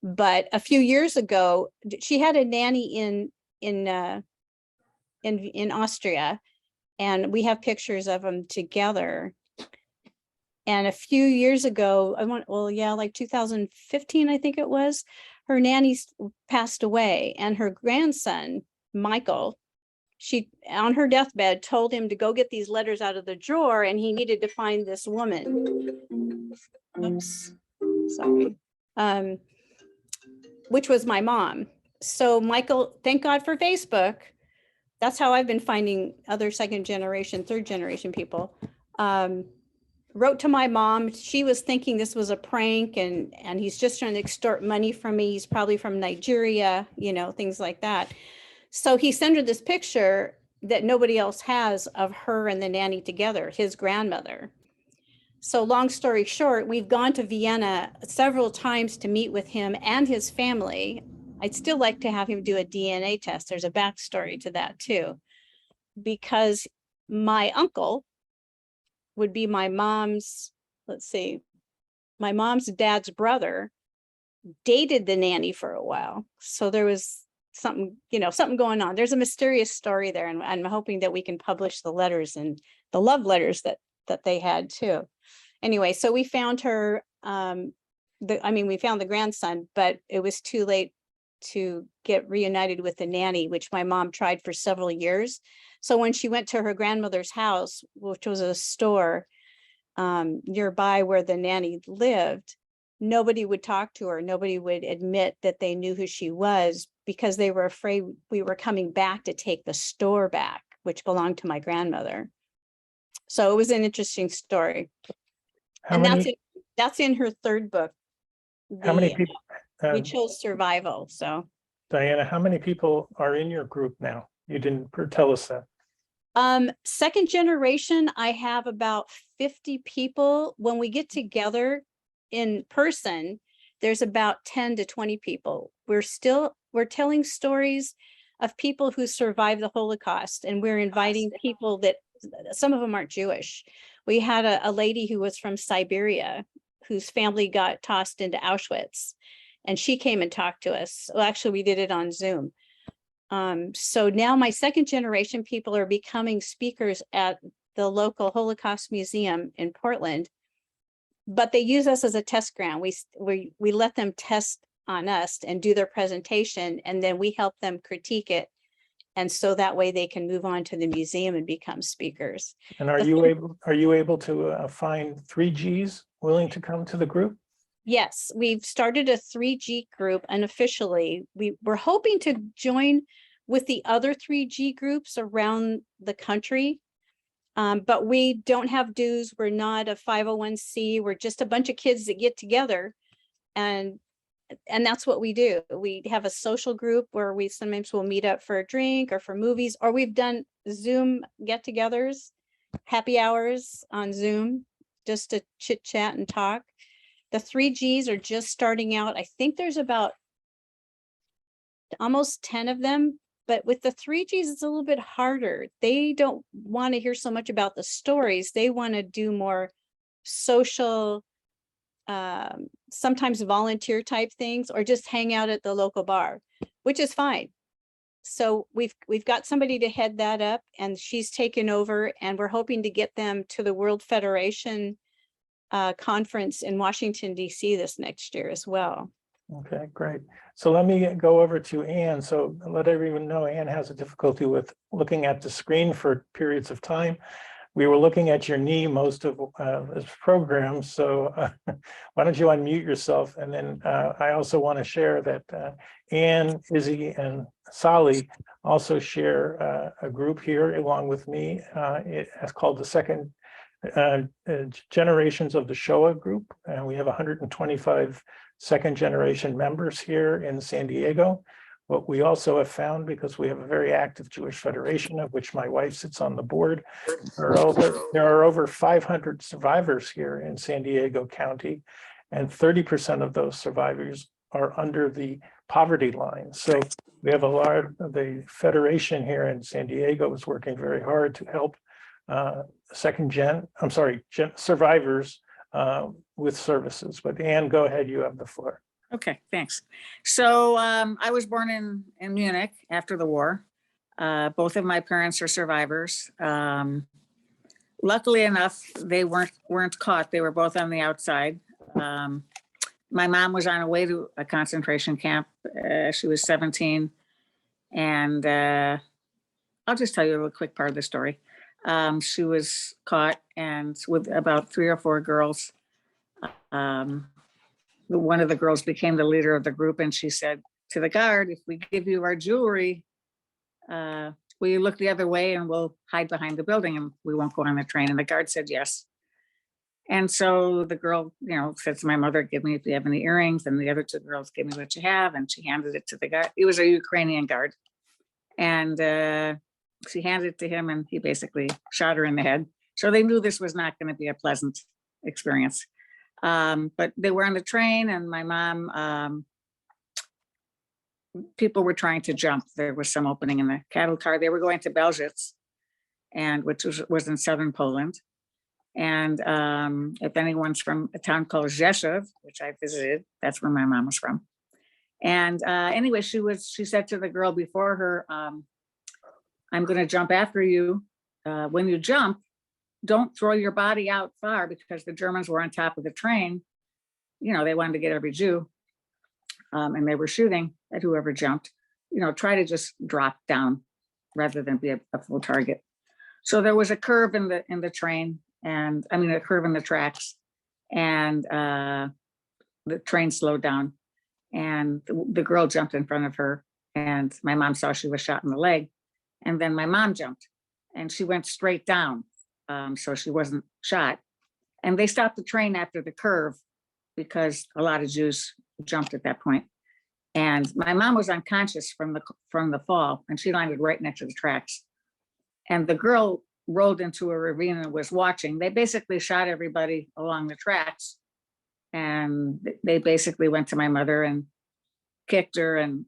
But a few years ago, she had a nanny in Austria, and we have pictures of them together. And a few years ago, like 2015, I think it was, her nanny passed away, and her grandson, Michael, she, on her deathbed, told him to go get these letters out of the drawer, and he needed to find this woman. Oops, sorry. Which was my mom. So Michael, thank God for Facebook. That's how I've been finding other second generation, third generation people. Wrote to my mom. She was thinking this was a prank, and he's just trying to extort money from me. He's probably from Nigeria, things like that. So he sent her this picture that nobody else has of her and the nanny together, his grandmother. So long story short, we've gone to Vienna several times to meet with him and his family. I'd still like to have him do a DNA test. There's a backstory to that too, because my uncle would be my mom's, my mom's dad's brother dated the nanny for a while. So there was something, something going on. There's a mysterious story there, and I'm hoping that we can publish the letters and the love letters that they had too. Anyway, so we found her, we found the grandson, but it was too late to get reunited with the nanny, which my mom tried for several years. So when she went to her grandmother's house, which was a store nearby where the nanny lived, nobody would talk to her. Nobody would admit that they knew who she was, because they were afraid we were coming back to take the store back, which belonged to my grandmother. So it was an interesting story. That's in her third book. How many people? We chose survival. So Diana, how many people are in your group now? You didn't tell us that. Second generation, I have about 50 people. When we get together in person, there's about 10 to 20 people. We're telling stories of people who survived the Holocaust, and we're inviting people that, some of them aren't Jewish. We had a lady who was from Siberia, whose family got tossed into Auschwitz, and she came and talked to us. Well, actually, we did it on Zoom. So now my second generation people are becoming speakers at the local Holocaust Museum in Portland, but they use us as a test ground. We let them test on us and do their presentation, and then we help them critique it. And so that way they can move on to the museum and become speakers. And are you able to find 3Gs willing to come to the group? Yes, we've started a 3G group unofficially. We're hoping to join with the other 3G groups around the country. But we don't have dues. We're not a 501c. We're just a bunch of kids that get together, and that's what we do. We have a social group where we sometimes will meet up for a drink or for movies, or we've done Zoom get-togethers, happy hours on Zoom, just to chit chat and talk. The 3Gs are just starting out. I think there's about almost 10 of them, but with the 3Gs, it's a little bit harder. They don't want to hear so much about the stories. They want to do more social, sometimes volunteer type things, or just hang out at the local bar, which is fine. So we've got somebody to head that up, and she's taken over, and we're hoping to get them to the World Federation conference in Washington, DC this next year as well. Okay, great. So let me go over to Anne. So let everyone know Anne has a difficulty with looking at the screen for periods of time. We were looking at your knee most of this program. So why don't you unmute yourself? And then I also want to share that Anne, Izzy, and Sally also share a group here along with me. It's called the Second Generations of the Shoah group. And we have 125 second generation members here in San Diego. What we also have found, because we have a very active Jewish Federation, of which my wife sits on the board, there are over 500 survivors here in San Diego County, and 30% of those survivors are under the poverty line. So we have a lot of the Federation here in San Diego is working very hard to help survivors with services. But Anne, go ahead, you have the floor. Okay, thanks. So I was born in Munich after the war. Both of my parents are survivors. Luckily enough, they weren't caught. They were both on the outside. My mom was on her way to a concentration camp. She was 17. And I'll just tell you a quick part of the story. She was caught, and with about 3 or 4 girls. One of the girls became the leader of the group, and she said to the guard, "If we give you our jewelry, will you look the other way and we'll hide behind the building and we won't go on the train?" And the guard said yes. And so the girl, said to my mother, "Give me if you have any earrings." And the other 2 girls, "Give me what you have." And she handed it to the guy. He was a Ukrainian guard. And she handed it to him, and he basically shot her in the head. So they knew this was not going to be a pleasant experience. But they were on the train, and my mom, people were trying to jump. There was some opening in the cattle car. They were going to Belzec, and which was in southern Poland. And if anyone's from a town called Rzeszów, which I visited, that's where my mom was from. And anyway, she said to the girl before her, "I'm going to jump after you. When you jump, don't throw your body out far," because the Germans were on top of the train. They wanted to get every Jew, and they were shooting at whoever jumped. Try to just drop down rather than be a full target. So there was a curve in the train, and a curve in the tracks, and the train slowed down, and the girl jumped in front of her, and my mom saw she was shot in the leg, and then my mom jumped, and she went straight down. So she wasn't shot. And they stopped the train after the curve because a lot of Jews jumped at that point. And my mom was unconscious from the fall, and she landed right next to the tracks. And the girl rolled into a ravine and was watching. They basically shot everybody along the tracks. And they basically went to my mother and kicked her and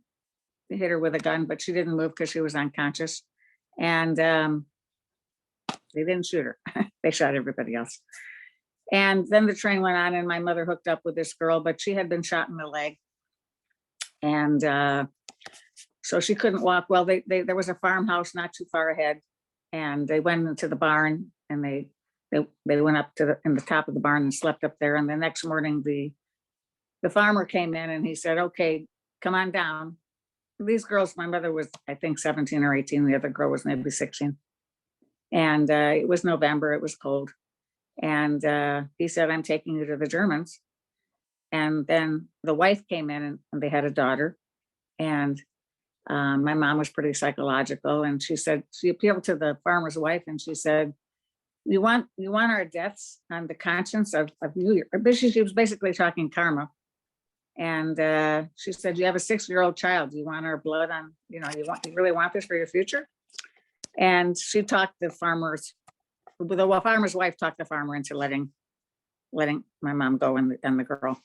hit her with a gun, but she didn't move because she was unconscious. And they didn't shoot her. They shot everybody else. And then the train went on, and my mother hooked up with this girl, but she had been shot in the leg. And so she couldn't walk. Well, there was a farmhouse not too far ahead, and they went into the barn, and they went up to in the top of the barn and slept up there. And the next morning, the farmer came in, and he said, "Okay, come on down." These girls, my mother was, I think, 17 or 18. The other girl was maybe 16. And it was November, it was cold. And he said, "I'm taking you to the Germans." And then the wife came in, and they had a daughter. And my mom was pretty psychological. And she appealed to the farmer's wife, and she said, you want our deaths on the conscience of you. She was basically talking karma. And she said, you have a 6-year-old child. Do you want our blood on, you really want this for your future? And she talked the farmer's wife talked the farmer into letting my mom go and the girl.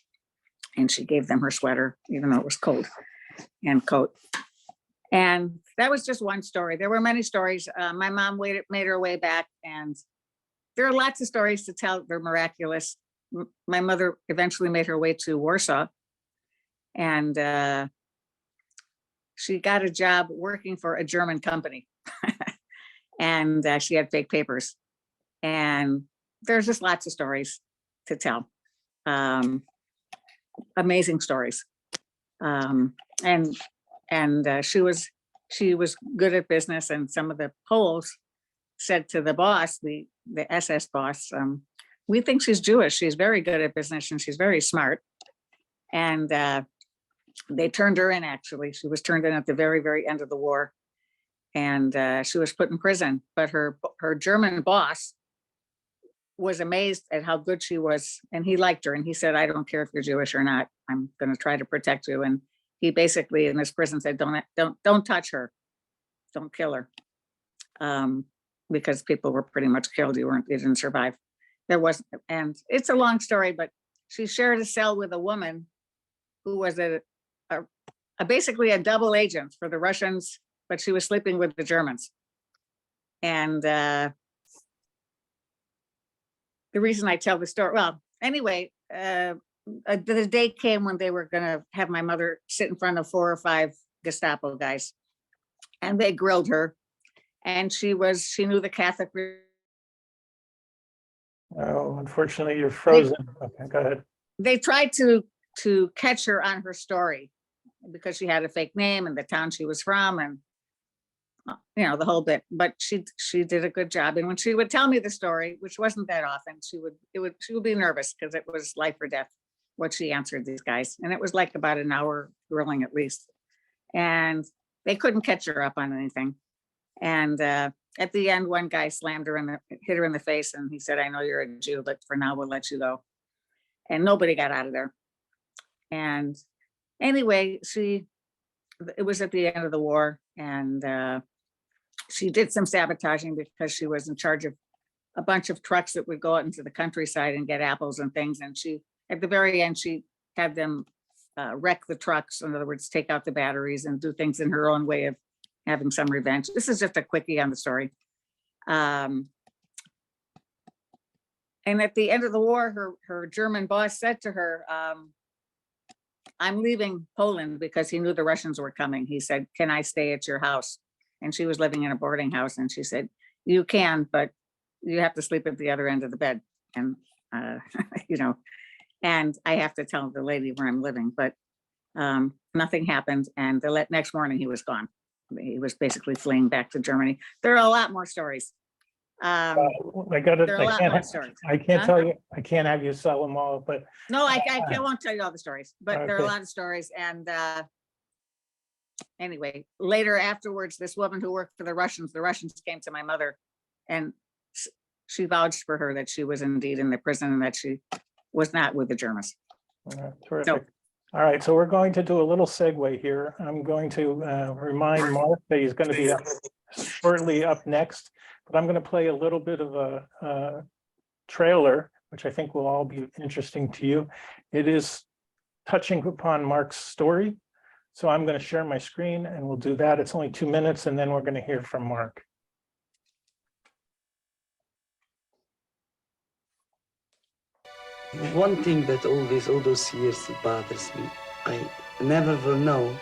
And she gave them her sweater, even though it was cold, and coat. And that was just one story. There were many stories. My mom made her way back, and there are lots of stories to tell. They're miraculous. My mother eventually made her way to Warsaw, and she got a job working for a German company. And she had fake papers. And there's just lots of stories to tell. Amazing stories. And she was good at business, and some of the Poles said to the boss, the SS boss, we think she's Jewish. She's very good at business and she's very smart. And they turned her in, actually. She was turned in at the very, very end of the war. And she was put in prison. But her German boss was amazed at how good she was. And he liked her. And he said, I don't care if you're Jewish or not. I'm going to try to protect you. And he basically in this prison said, don't touch her. Don't kill her. Because people were pretty much killed. You didn't survive. There wasn't, and it's a long story, but she shared a cell with a woman who was basically a double agent for the Russians, but she was sleeping with the Germans. And the reason I tell the story, well, anyway, the day came when they were going to have my mother sit in front of 4 or 5 Gestapo guys, and they grilled her, and she knew the Catholic. Oh, unfortunately, you're frozen. Okay, go ahead. They tried to catch her on her story because she had a fake name and the town she was from, and the whole bit. But she did a good job. And when she would tell me the story, which wasn't that often, she would be nervous because it was life or death what she answered these guys, and it was like about an hour grilling at least, and they couldn't catch her up on anything. And at the end, one guy slammed her hit her in the face, and he said, I know you're a Jew, but for now we'll let you go. And nobody got out of there. And anyway, it was at the end of the war, and she did some sabotaging because she was in charge of a bunch of trucks that would go out into the countryside and get apples and things. And at the very end, she had them wreck the trucks. In other words, take out the batteries and do things in her own way of having some revenge. This is just a quickie on the story. And at the end of the war, her German boss said to her, I'm leaving Poland, because he knew the Russians were coming. He said, can I stay at your house? And she was living in a boarding house, and she said, you can, but you have to sleep at the other end of the bed. And, and I have to tell the lady where I'm living, but nothing happened. And the next morning he was gone. He was basically fleeing back to Germany. There are a lot more stories. I can't tell you. I can't have you sell them all, but no, I won't tell you all the stories. But there are a Okay. lot of stories. And anyway, later afterwards, this woman who worked for the Russians came to my mother, and she vouched for her that she was indeed in the prison and that she was not with the Germans. Terrific. So, All right, so we're going to do a little segue here. I'm going to remind Mark that he's going to be shortly up next, but I'm going to play a little bit of a trailer, which I think will all be interesting to you. It is touching upon Mark's story. So I'm going to share my screen and we'll do that. It's only 2 minutes, and then we're going to hear from Mark. One thing that all those years it bothers me, I never will know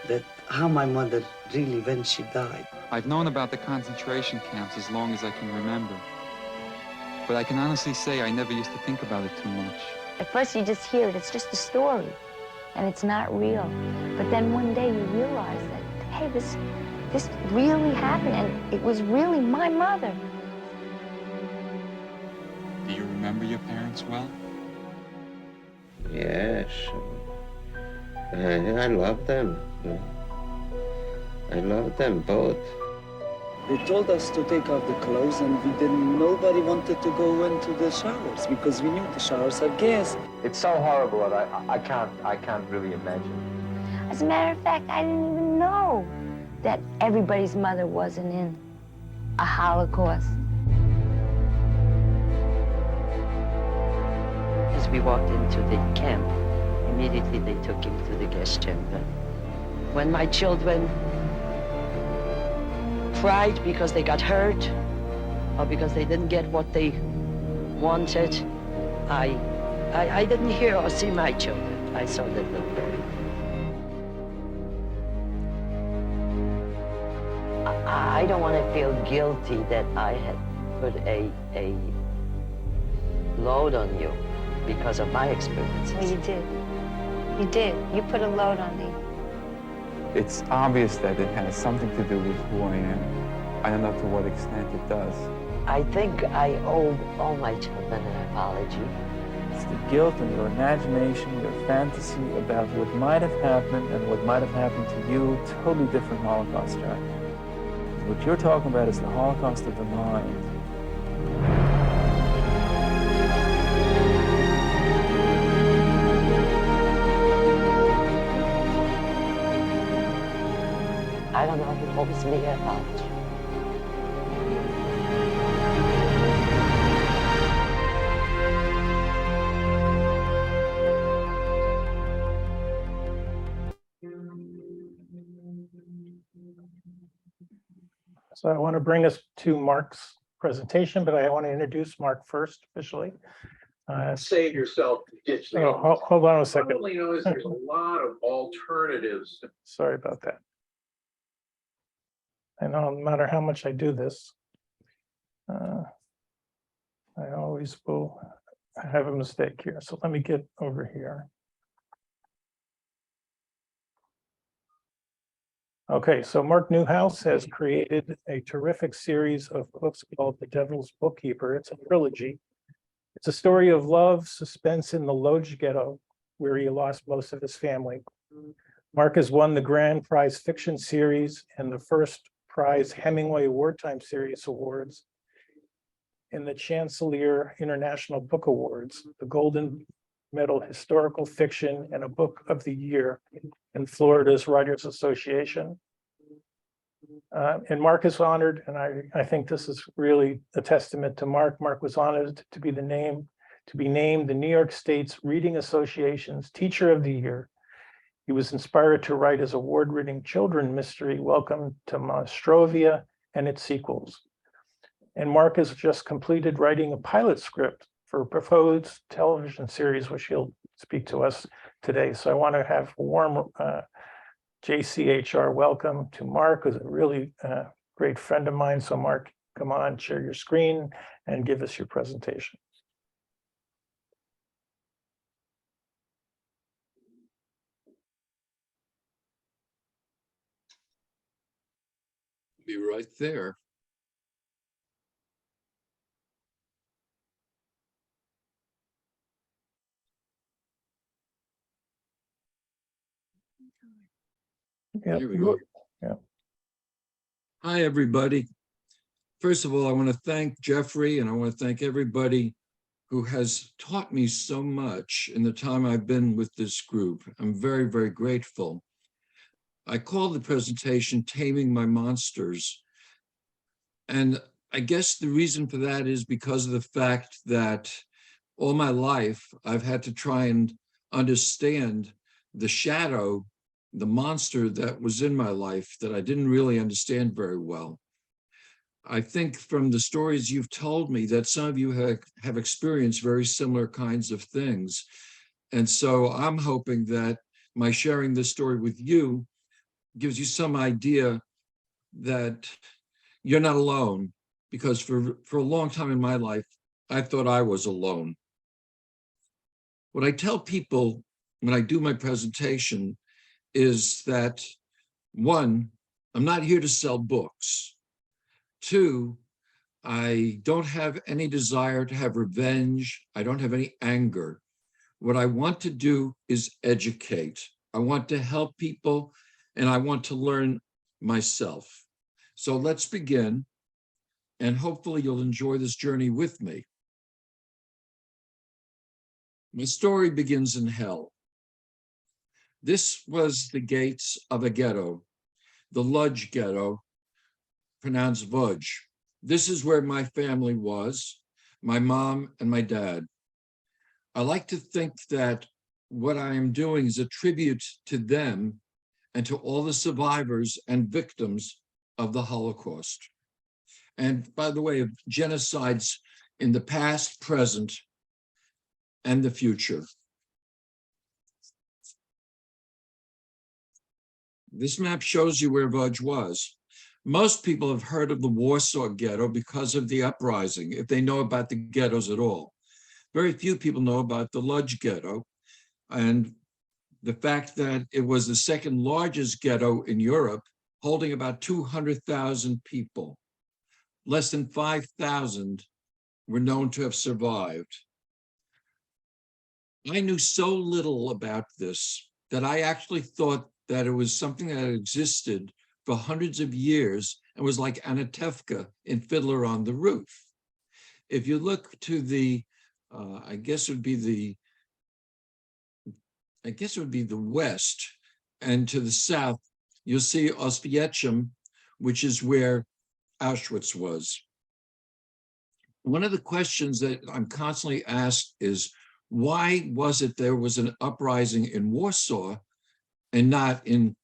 that how my mother really, when she died. I've known about the concentration camps as long as I can remember. But I can honestly say I never used to think about it too much. At first you just hear it, it's just a story, and it's not real. But then one day you realize that, hey, this really happened, and it was really my mother. Do you remember your parents well? Yes, I love them. I love them both. They told us to take off the clothes, and nobody wanted to go into the showers because we knew the showers have gas. It's so horrible that I can't really imagine. As a matter of fact, I didn't even know that everybody's mother wasn't in a Holocaust. As we walked into the camp, immediately they took him to the gas chamber. When my children cried because they got hurt or because they didn't get what they wanted, I didn't hear or see my children. I saw the little boy. I don't want to feel guilty that I had put a load on you because of my experiences. Well, you did. You did. You put a load on me. It's obvious that it has something to do with who I am. I don't know to what extent it does. I think I owe all my children an apology. It's the guilt and your imagination, your fantasy about what might have happened and what might have happened to you, totally different Holocaust tragedy. What you're talking about is the Holocaust of the mind. I don't know who owes me an apology. So I want to bring us to Mark's presentation, but I want to introduce Mark first officially. Save yourself. Ditch the Hold on a second. Probably knows there's a lot of alternatives. Sorry about that. I know no matter how much I do this, I always will have a mistake here. So let me get over here. Okay, so Mark Newhouse has created a terrific series of books called The Devil's Bookkeeper. It's a trilogy. It's a story of love, suspense in the Lodz ghetto, where he lost most of his family. Mark has won the Grand Prize Fiction Series and the first prize Hemingway Wartime Series Awards in the Chancellor International Book Awards, the Golden Medal Historical Fiction, and a Book of the Year in Florida's Writers Association. And Mark is honored, and I think this is really a testament to Mark. Mark was honored to be named the New York State's Reading Association's Teacher of the Year. He was inspired to write his award-winning children mystery, Welcome to Monstrovia, and its sequels. And Mark has just completed writing a pilot script for a proposed television series, which he'll speak to us today. So I want to have a warm JCHR welcome to Mark, who's a really great friend of mine. So Mark, come on, share your screen and give us your presentation. Be right there. Yeah, Here we go. Yeah. Hi, everybody. First of all, I want to thank Jeffrey, and I want to thank everybody who has taught me so much in the time I've been with this group. I'm very, very grateful. I call the presentation Taming My Monsters. And I guess the reason for that is because of the fact that all my life, I've had to try and understand the shadow, the monster that was in my life that I didn't really understand very well. I think from the stories you've told me that some of you have experienced very similar kinds of things. And so I'm hoping that my sharing this story with you gives you some idea that you're not alone, because for a long time in my life, I thought I was alone. What I tell people when I do my presentation is that, one, I'm not here to sell books. Two, I don't have any desire to have revenge. I don't have any anger. What I want to do is educate. I want to help people, and I want to learn myself. So let's begin, and hopefully you'll enjoy this journey with me. My story begins in hell. This was the gates of a ghetto, the Lodz ghetto, pronounced Vudge. This is where my family was, my mom and my dad. I like to think that what I am doing is a tribute to them and to all the survivors and victims of the Holocaust. And by the way, of genocides in the past, present, and the future. This map shows you where Vudge was. Most people have heard of the Warsaw Ghetto because of the uprising, if they know about the ghettos at all. Very few people know about the Lodz Ghetto, and the fact that it was the second largest ghetto in Europe, holding about 200,000 people. Less than 5,000 were known to have survived. I knew so little about this that I actually thought that it was something that had existed for hundreds of years and was like Anatevka in Fiddler on the Roof. If you look to the, I guess it would be the west, and to the south, you'll see Oswiecim, which is where Auschwitz was. One of the questions that I'm constantly asked is, why was it there was an uprising in Warsaw and not in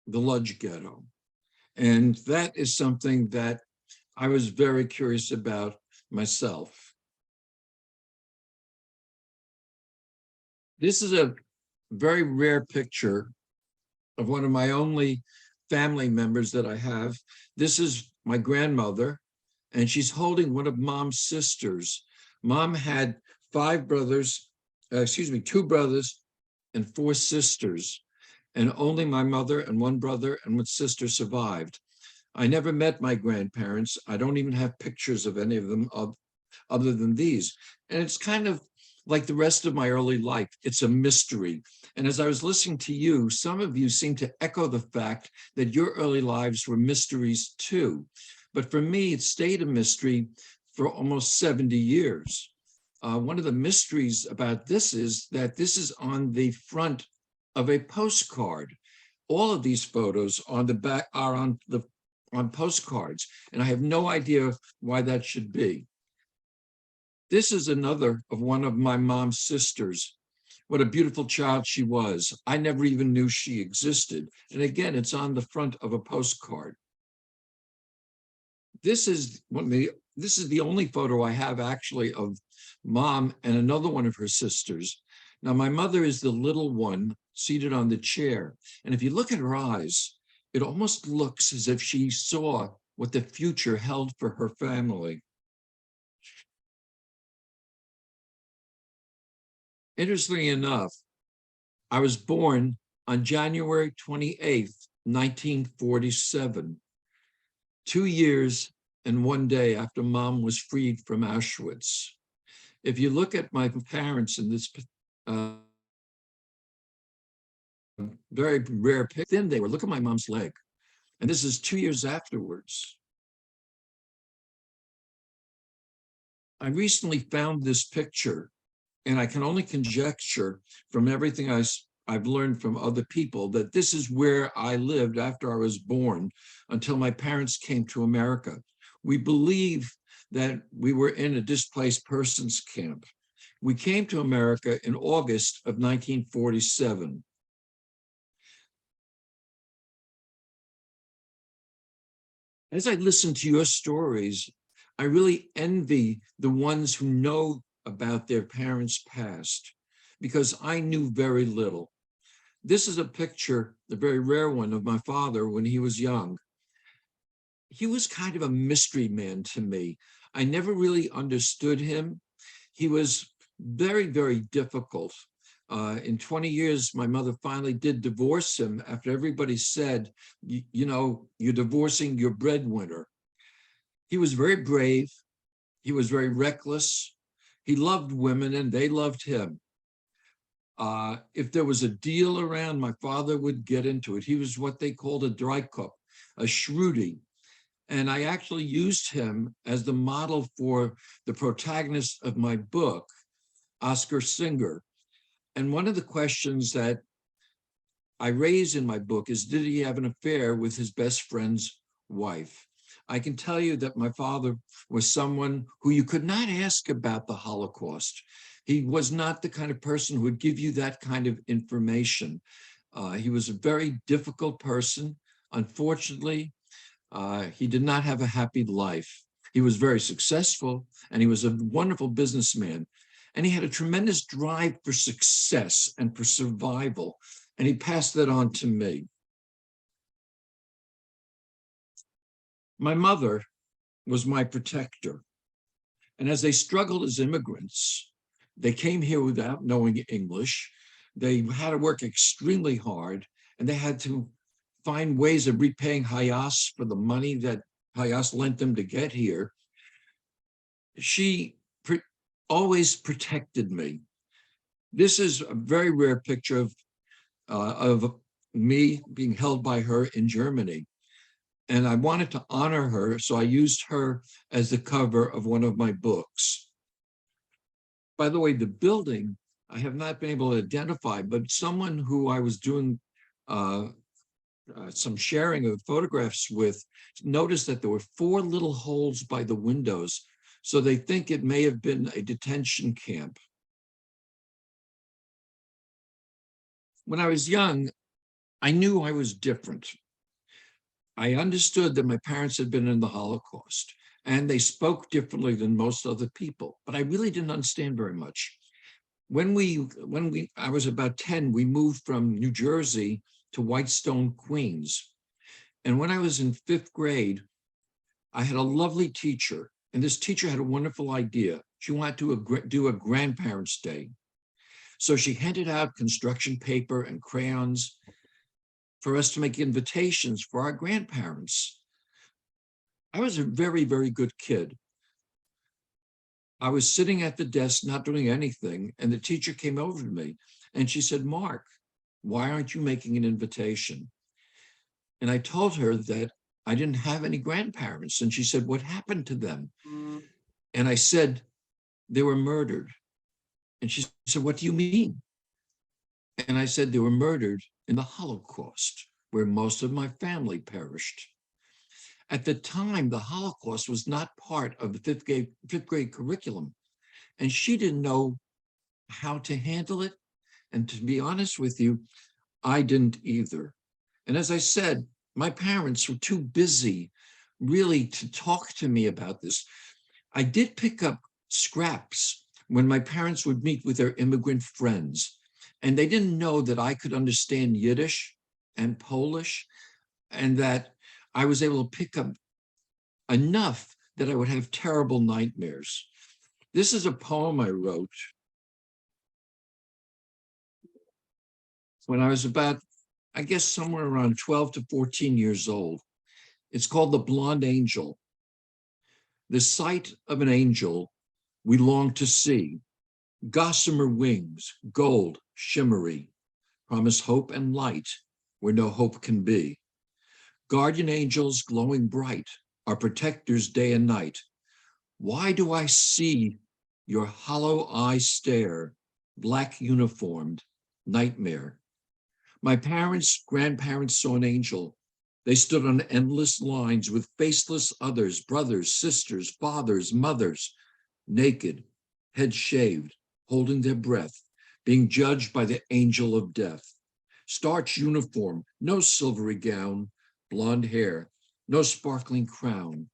the Lodz Ghetto? And that is something that I was very curious about myself. This is a very rare picture of one of my only family members that I have. This is my grandmother, and she's holding one of Mom's sisters. Mom had two brothers and 4 sisters, and only my mother and one brother and one sister survived. I never met my grandparents. I don't even have pictures of any of them other than these. And it's kind of like the rest of my early life. It's a mystery. And as I was listening to you, some of you seem to echo the fact that your early lives were mysteries too. But for me, it stayed a mystery for almost 70 years. One of the mysteries about this is that this is on the front of a postcard. All of these photos on the back are on postcards, and I have no idea why that should be. This is another of one of my mom's sisters. What a beautiful child she was. I never even knew she existed. And again, it's on the front of a postcard. This is the only photo I have actually of Mom and another one of her sisters. Now, my mother is the little one seated on the chair. And if you look at her eyes, it almost looks as if she saw what the future held for her family. Interestingly enough, I was born on January 28th, 1947, 2 years and 1 day after Mom was freed from Auschwitz. If you look at my parents in this very rare picture, thin they were. Look at my mom's leg. And this is 2 years afterwards. I recently found this picture, and I can only conjecture from everything I've learned from other people that this is where I lived after I was born until my parents came to America. We believe that we were in a displaced persons camp. We came to America in August of 1947. As I listen to your stories, I really envy the ones who know about their parents' past, because I knew very little. This is a picture, a very rare one, of my father when he was young. He was kind of a mystery man to me. I never really understood him. He was very, very difficult. In 20 years, my mother finally did divorce him after everybody said, you know, you're divorcing your breadwinner. He was very brave. He was very reckless. He loved women and they loved him. If there was a deal around, my father would get into it. He was what they called a dry cook, a shrewdie. And I actually used him as the model for the protagonist of my book, Oscar Singer. And one of the questions that I raise in my book is, did he have an affair with his best friend's wife? I can tell you that my father was someone who you could not ask about the Holocaust. He was not the kind of person who would give you that kind of information. He was a very difficult person. Unfortunately, he did not have a happy life. He was very successful, and he was a wonderful businessman. And he had a tremendous drive for success and for survival. And he passed that on to me. My mother was my protector. And as they struggled as immigrants, they came here without knowing English. They had to work extremely hard, and they had to find ways of repaying Hayas for the money that Hayas lent them to get here. She always protected me. This is a very rare picture of me being held by her in Germany. And I wanted to honor her, so I used her as the cover of one of my books. By the way, the building, I have not been able to identify, but someone who I was doing some sharing of photographs with noticed that there were 4 little holes by the windows. So they think it may have been a detention camp. When I was young, I knew I was different. I understood that my parents had been in the Holocaust, and they spoke differently than most other people, but I really didn't understand very much. When I was about 10, we moved from New Jersey to Whitestone, Queens. And when I was in 5th grade, I had a lovely teacher, and this teacher had a wonderful idea. She wanted to do a grandparents' day. So she handed out construction paper and crayons for us to make invitations for our grandparents. I was a very, very good kid. I was sitting at the desk, not doing anything, and the teacher came over to me and she said, "Mark, why aren't you making an invitation?" And I told her that I didn't have any grandparents. And she said, "What happened to them?" And I said, "They were murdered." And she said, "What do you mean?" And I said, "They were murdered in the Holocaust, where most of my family perished." At the time, the Holocaust was not part of the fifth grade curriculum, and she didn't know how to handle it. And to be honest with you, I didn't either. And as I said, my parents were too busy really to talk to me about this. I did pick up scraps when my parents would meet with their immigrant friends, and they didn't know that I could understand Yiddish and Polish, and that I was able to pick up enough that I would have terrible nightmares. This is a poem I wrote when I was about, I guess, somewhere around 12 to 14 years old. It's called The Blonde Angel. The sight of an angel we long to see, gossamer wings, gold, shimmery, promise hope and light where no hope can be. Guardian angels glowing bright, our protectors day and night. Why do I see your hollow eye stare, black uniformed, nightmare? My parents, grandparents saw an angel. They stood on endless lines with faceless others, brothers, sisters, fathers, mothers, naked, head shaved, holding their breath, being judged by the angel of death. Starched uniform, no silvery gown, blonde hair, no sparkling crown.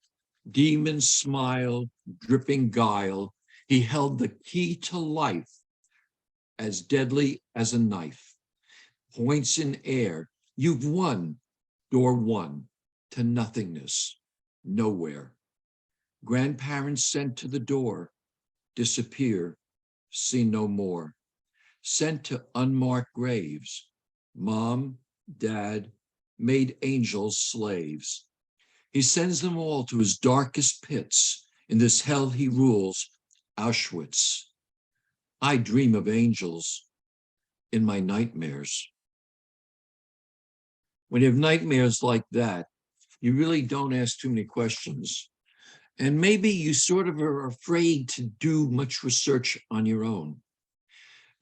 Demon smile, dripping guile. He held the key to life, as deadly as a knife. Points in air, you've won, door one, to nothingness, nowhere. Grandparents sent to the door, disappear, see no more. Sent to unmarked graves, mom, dad, made angels slaves. He sends them all to his darkest pits. In this hell he rules, Auschwitz. I dream of angels in my nightmares. When you have nightmares like that, you really don't ask too many questions. And maybe you sort of are afraid to do much research on your own.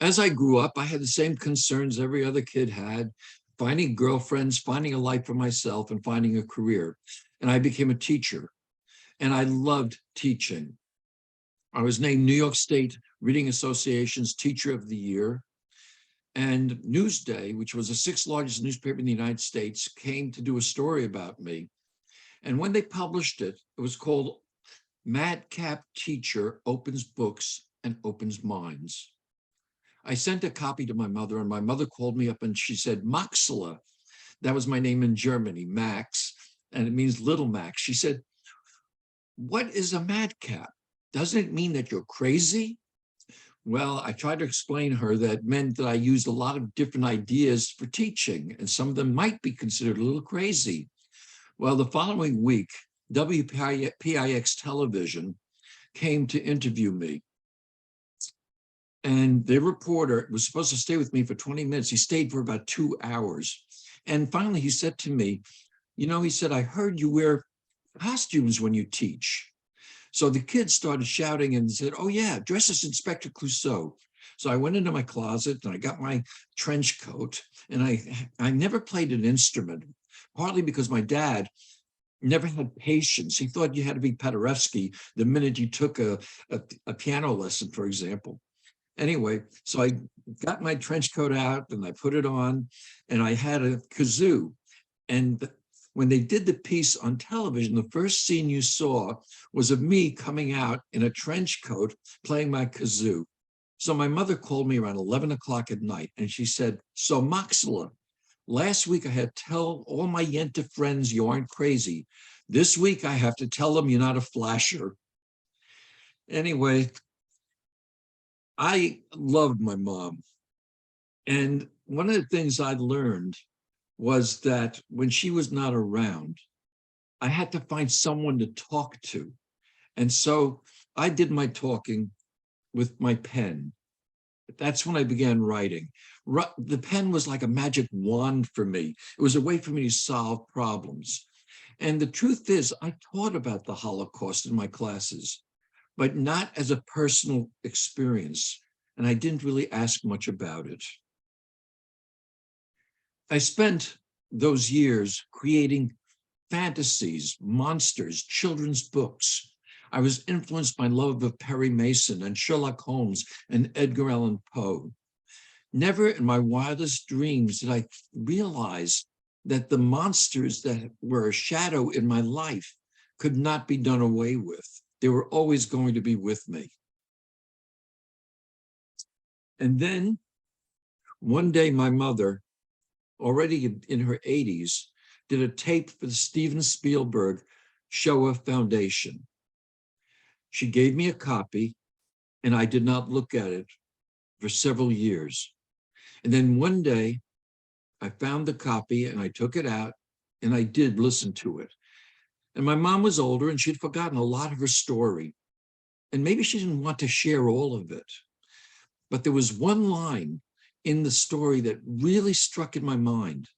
As I grew up, I had the same concerns every other kid had, finding girlfriends, finding a life for myself, and finding a career. And I became a teacher, and I loved teaching. I was named New York State Reading Association's Teacher of the Year. And Newsday, which was the 6th largest newspaper in the United States, came to do a story about me. And when they published it, it was called Madcap Teacher Opens Books and Opens Minds. I sent a copy to my mother, and my mother called me up and she said, Maxilla, that was my name in Germany, Max, and it means little Max. She said, what is a madcap? Doesn't it mean that you're crazy? Well, I tried to explain to her that meant that I used a lot of different ideas for teaching, and some of them might be considered a little crazy. Well, the following week, WPIX television came to interview me. And the reporter was supposed to stay with me for 20 minutes. He stayed for about 2 hours. And finally, he said to me, you know, he said, I heard you wear costumes when you teach. So the kids started shouting and said, oh yeah, dress as Inspector Clouseau. So I went into my closet and I got my trench coat, and I never played an instrument, partly because my dad never had patience. He thought you had to be Paderewski the minute you took a piano lesson, for example. Anyway, so I got my trench coat out and I put it on, and I had a kazoo. And when they did the piece on television, the first scene you saw was of me coming out in a trench coat playing my kazoo. So my mother called me around 11 o'clock at night, and she said, so Maxilla, last week I had to tell all my Yenta friends you aren't crazy. This week I have to tell them you're not a flasher. Anyway, I loved my mom. And one of the things I learned was that when she was not around, I had to find someone to talk to. And so I did my talking with my pen. That's when I began writing. The pen was like a magic wand for me. It was a way for me to solve problems. And the truth is, I taught about the Holocaust in my classes, but not as a personal experience. And I didn't really ask much about it. I spent those years creating fantasies, monsters, children's books. I was influenced by love of Perry Mason and Sherlock Holmes and Edgar Allan Poe. Never in my wildest dreams did I realize that the monsters that were a shadow in my life could not be done away with. They were always going to be with me. And then one day, my mother, already in her 80s, did a tape for the Steven Spielberg Shoah Foundation. She gave me a copy, and I did not look at it for several years. And then one day, I found the copy, and I took it out, and I did listen to it. And my mom was older, and she'd forgotten a lot of her story. And maybe she didn't want to share all of it. But there was one line in the story that really struck in my mind.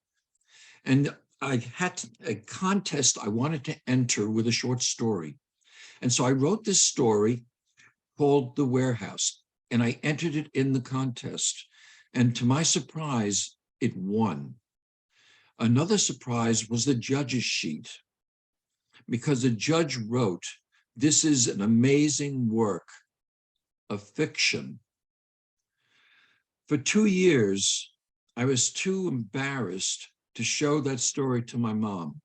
And I had a contest I wanted to enter with a short story. And so I wrote this story called The Warehouse, and I entered it in the contest. And to my surprise, it won. Another surprise was the judge's sheet, because the judge wrote, this is an amazing work of fiction. For 2 years, I was too embarrassed to show that story to my mom.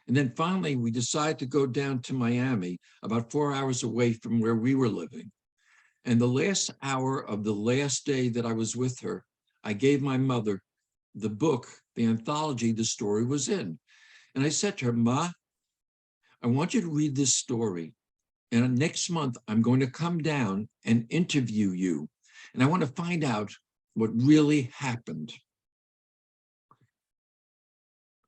And then finally, we decided to go down to Miami, about 4 hours away from where we were living. And the last hour of the last day that I was with her, I gave my mother the book, the anthology the story was in. And I said to her, Ma, I want you to read this story. And next month, I'm going to come down and interview you. And I want to find out what really happened.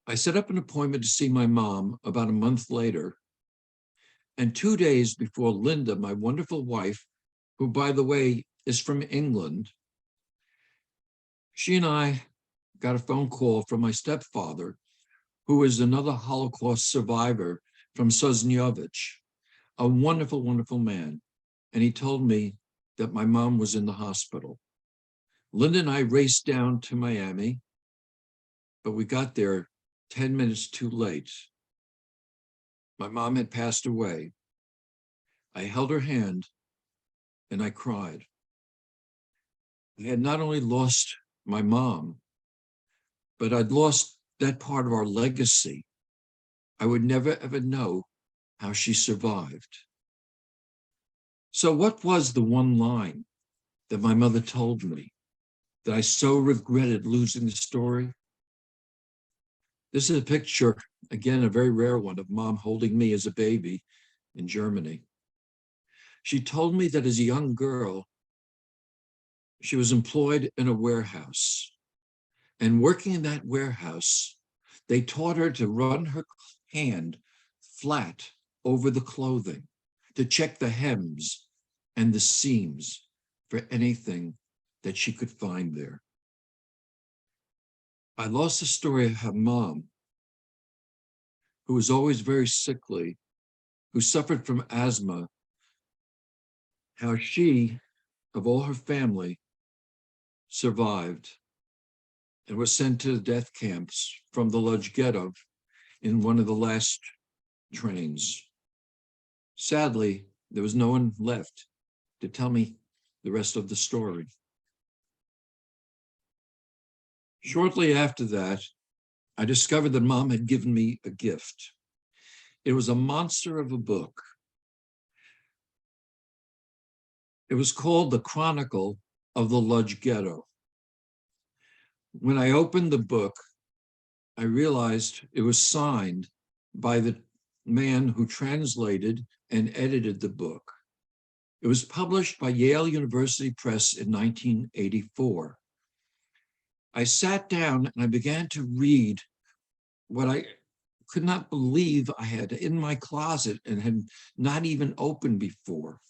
I set up an appointment to see my mom about a month later. And 2 days before Linda, my wonderful wife, who, by the way, is from England, she and I got a phone call from my stepfather, who is another Holocaust survivor from Sosnovich, a wonderful, wonderful man. And he told me that my mom was in the hospital. Linda and I raced down to Miami, but we got there 10 minutes too late. My mom had passed away. I held her hand and I cried. I had not only lost my mom, but I'd lost that part of our legacy. I would never ever know how she survived. So what was the one line that my mother told me that I so regretted losing the story? This is a picture, again, a very rare one, of Mom holding me as a baby in Germany. She told me that as a young girl, she was employed in a warehouse. And working in that warehouse, they taught her to run her hand flat over the clothing, to check the hems and the seams for anything that she could find there. I lost the story of her mom, who was always very sickly, who suffered from asthma, how she, of all her family, survived and was sent to the death camps from the Lodz ghetto in one of the last trains. Sadly, there was no one left to tell me the rest of the story. Shortly after that, I discovered that Mom had given me a gift. It was a monster of a book. It was called The Chronicle of the Lodz Ghetto. When I opened the book, I realized it was signed by the man who translated and edited the book. It was published by Yale University Press in 1984. I sat down and I began to read what I could not believe I had in my closet and had not even opened before.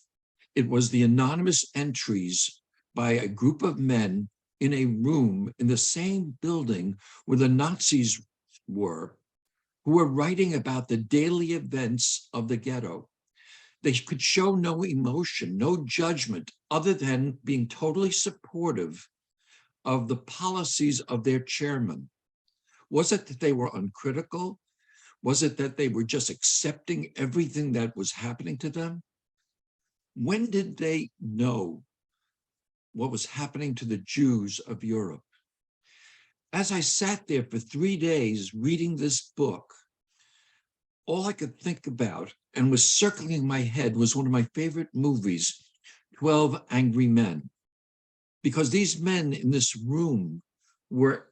It was the anonymous entries by a group of men in a room in the same building where the Nazis were, who were writing about the daily events of the ghetto. They could show no emotion, no judgment, other than being totally supportive of the policies of their chairman. Was it that they were uncritical? Was it that they were just accepting everything that was happening to them? When did they know what was happening to the Jews of Europe? As I sat there for 3 days reading this book, all I could think about and was circling in my head was one of my favorite movies, 12 Angry Men. Because these men in this room were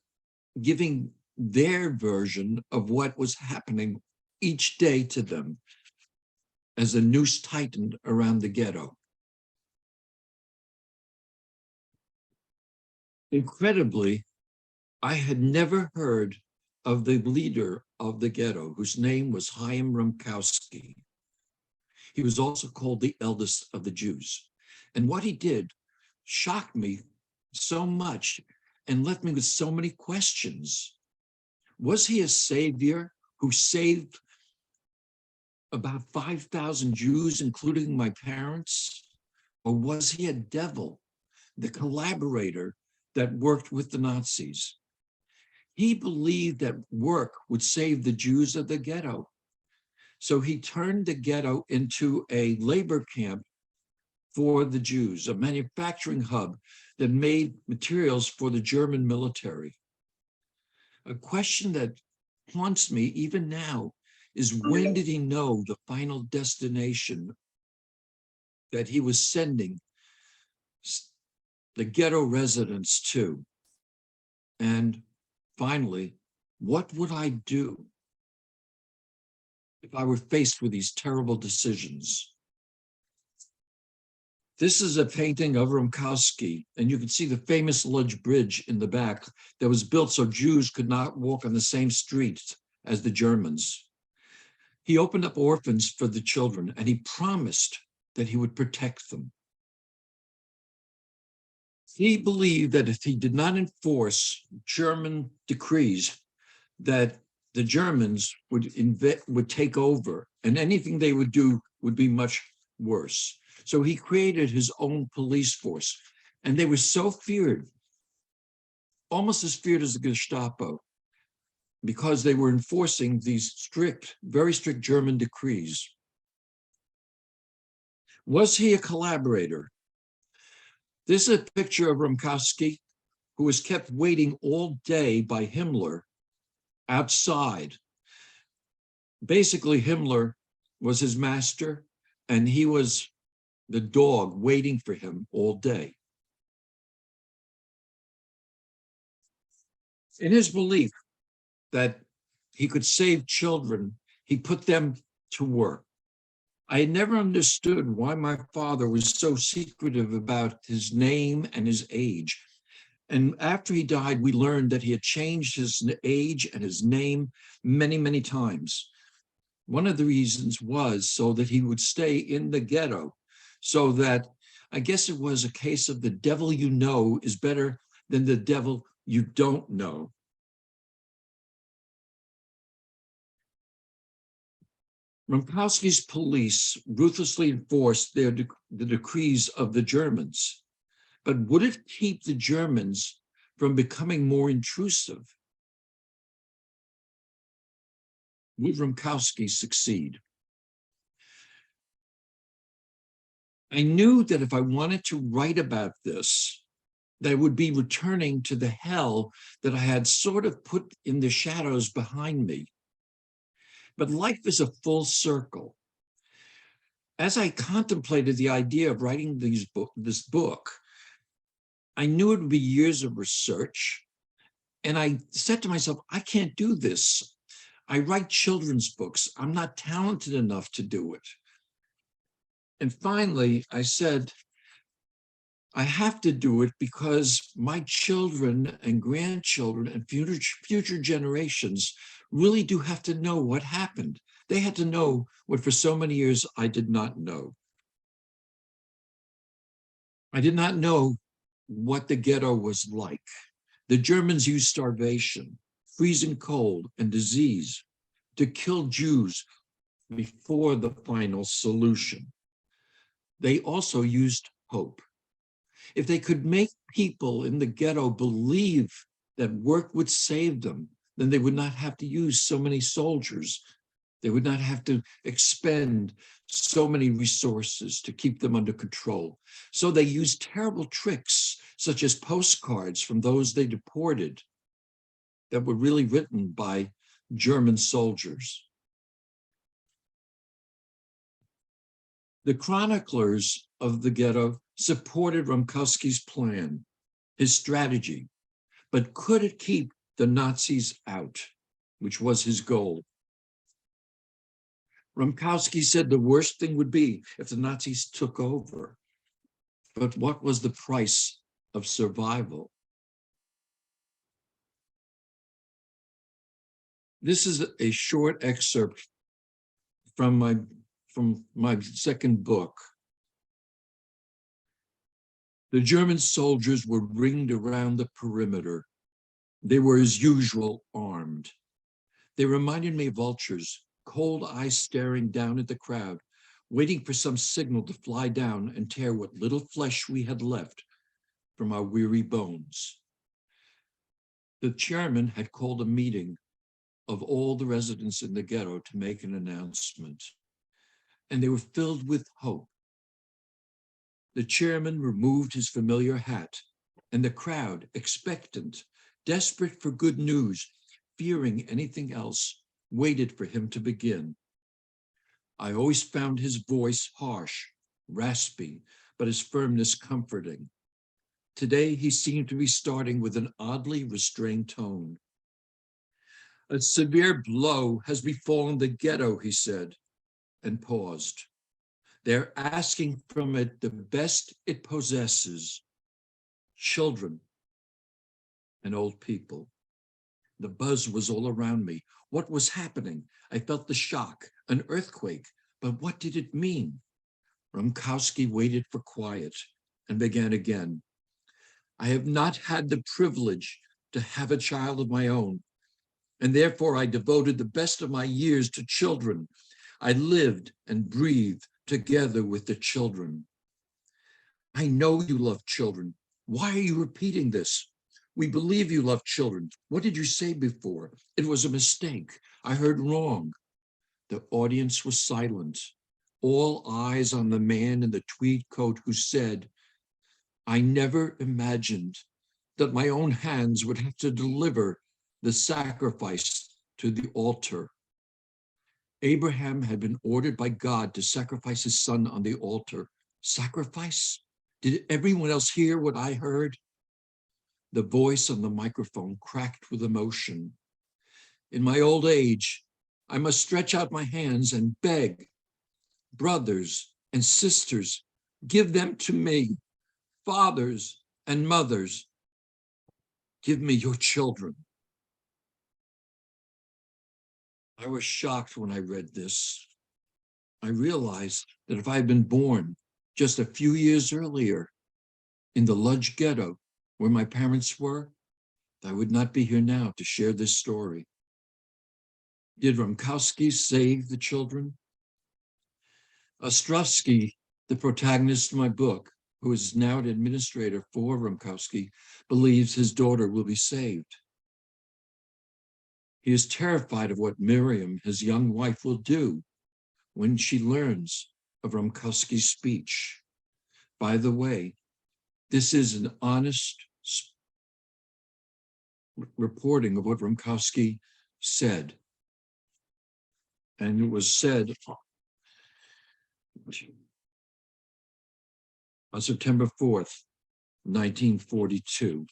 giving their version of what was happening each day to them as the noose tightened around the ghetto. Incredibly, I had never heard of the leader of the ghetto, whose name was Chaim Rumkowski. He was also called the eldest of the Jews. And what he did shocked me so much and left me with so many questions. Was he a savior who saved about 5,000 Jews, including my parents? Or was he a devil, the collaborator that worked with the Nazis? He believed that work would save the Jews of the ghetto. So he turned the ghetto into a labor camp for the Jews, a manufacturing hub that made materials for the German military. A question that haunts me even now is, when did he know the final destination that he was sending the ghetto residents to? And finally, what would I do if I were faced with these terrible decisions? This is a painting of Rumkowski, and you can see the famous Lodz Bridge in the back that was built so Jews could not walk on the same streets as the Germans. He opened up orphans for the children, and he promised that he would protect them. He believed that if he did not enforce German decrees, that the Germans would take over, and anything they would do would be much worse. So he created his own police force, and they were so feared, almost as feared as the Gestapo, because they were enforcing these strict, very strict German decrees. Was he a collaborator? This is a picture of Rumkowski, who was kept waiting all day by Himmler outside. Basically, Himmler was his master, and he was the dog waiting for him all day. In his belief that he could save children, he put them to work. I had never understood why my father was so secretive about his name and his age. And after he died, we learned that he had changed his age and his name many, many times. One of the reasons was so that he would stay in the ghetto, so that I guess it was a case of the devil you know is better than the devil you don't know. Rumkowski's police ruthlessly enforced the decrees of the Germans. But would it keep the Germans from becoming more intrusive? Would Rumkowski succeed? I knew that if I wanted to write about this, that I would be returning to the hell that I had sort of put in the shadows behind me. But life is a full circle. As I contemplated the idea of writing this book, I knew it would be years of research. And I said to myself, I can't do this. I write children's books. I'm not talented enough to do it. And finally, I said, I have to do it because my children and grandchildren and future generations really do have to know what happened. They had to know what for so many years I did not know. I did not know what the ghetto was like. The Germans used starvation, freezing cold, and disease to kill Jews before the final solution. They also used hope. If they could make people in the ghetto believe that work would save them, then they would not have to use so many soldiers. They would not have to expend so many resources to keep them under control. So they used terrible tricks, such as postcards from those they deported that were really written by German soldiers. The chroniclers of the ghetto supported Rumkowski's plan, his strategy, but could it keep the Nazis out, which was his goal? Rumkowski said the worst thing would be if the Nazis took over. But what was the price of survival? This is a short excerpt from my second book. The German soldiers were ringed around the perimeter. They were, as usual, armed. They reminded me of vultures, cold eyes staring down at the crowd, waiting for some signal to fly down and tear what little flesh we had left from our weary bones. The chairman had called a meeting of all the residents in the ghetto to make an announcement, and they were filled with hope. The chairman removed his familiar hat, and the crowd, expectant, desperate for good news, fearing anything else, waited for him to begin. I always found his voice harsh, raspy, but his firmness comforting. Today, he seemed to be starting with an oddly restrained tone. A severe blow has befallen the ghetto, he said, and paused. They're asking from it the best it possesses, children and old people. The buzz was all around me. What was happening? I felt the shock, an earthquake, but what did it mean? Rumkowski waited for quiet and began again. I have not had the privilege to have a child of my own, and therefore I devoted the best of my years to children. I lived and breathed together with the children. I know you love children. Why are you repeating this? We believe you love children. What did you say before? It was a mistake. I heard wrong. The audience was silent. All eyes on the man in the tweed coat who said, I never imagined that my own hands would have to deliver the sacrifice to the altar. Abraham had been ordered by God to sacrifice his son on the altar. Sacrifice? Did everyone else hear what I heard? The voice on the microphone cracked with emotion. In my old age, I must stretch out my hands and beg, brothers and sisters, give them to me. Fathers and mothers, give me your children. I was shocked when I read this. I realized that if I had been born just a few years earlier in the Lodz ghetto where my parents were, I would not be here now to share this story. Did Rumkowski save the children? Ostrovsky, the protagonist of my book, who is now an administrator for Rumkowski, believes his daughter will be saved. He is terrified of what Miriam, his young wife, will do when she learns of Rumkowski's speech. By the way, this is an honest reporting of what Rumkowski said. And it was said on September 4th, 1942.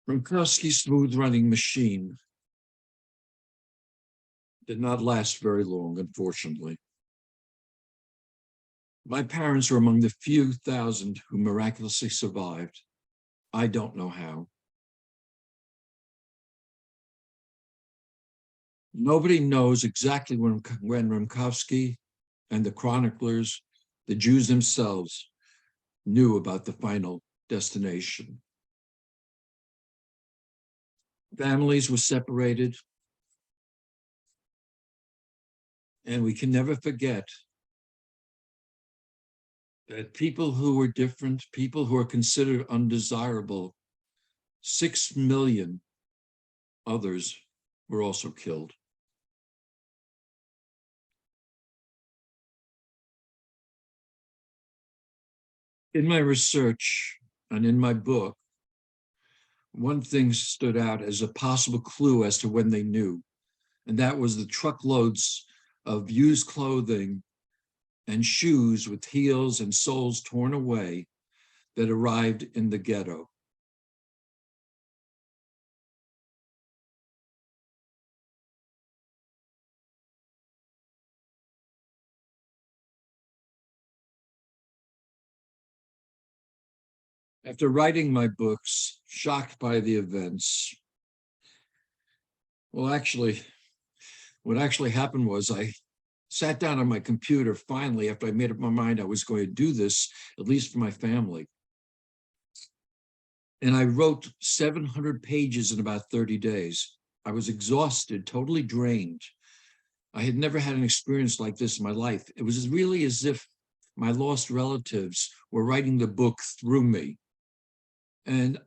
Rumkowski's smooth-running machine did not last very long, unfortunately. My parents were among the few thousand who miraculously survived. I don't know how. Nobody knows exactly when Rumkowski and the chroniclers, the Jews themselves, knew about the final destination. Families were separated, and we can never forget that people who were different, people who are considered undesirable, 6 million others were also killed. In my research and in my book, one thing stood out as a possible clue as to when they knew, and that was the truckloads of used clothing and shoes with heels and soles torn away that arrived in the ghetto. After writing my books, shocked by the events, well, actually, what actually happened was I sat down on my computer finally after I made up my mind I was going to do this, at least for my family. And I wrote 700 pages in about 30 days. I was exhausted, totally drained. I had never had an experience like this in my life. It was really as if my lost relatives were writing the book through me. And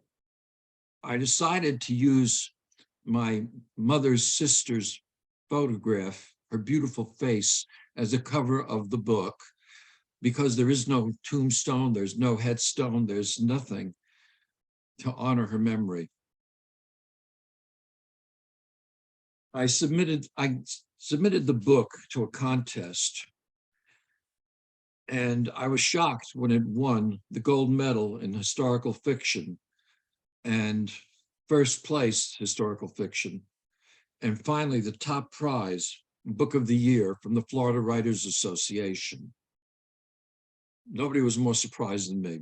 I decided to use my mother's sister's photograph, her beautiful face, as the cover of the book, because there is no tombstone, there's no headstone, there's nothing to honor her memory. I submitted the book to a contest, and I was shocked when it won the gold medal in historical fiction and first place historical fiction, and finally the top prize, Book of the Year, from the Florida Writers Association. Nobody was more surprised than me.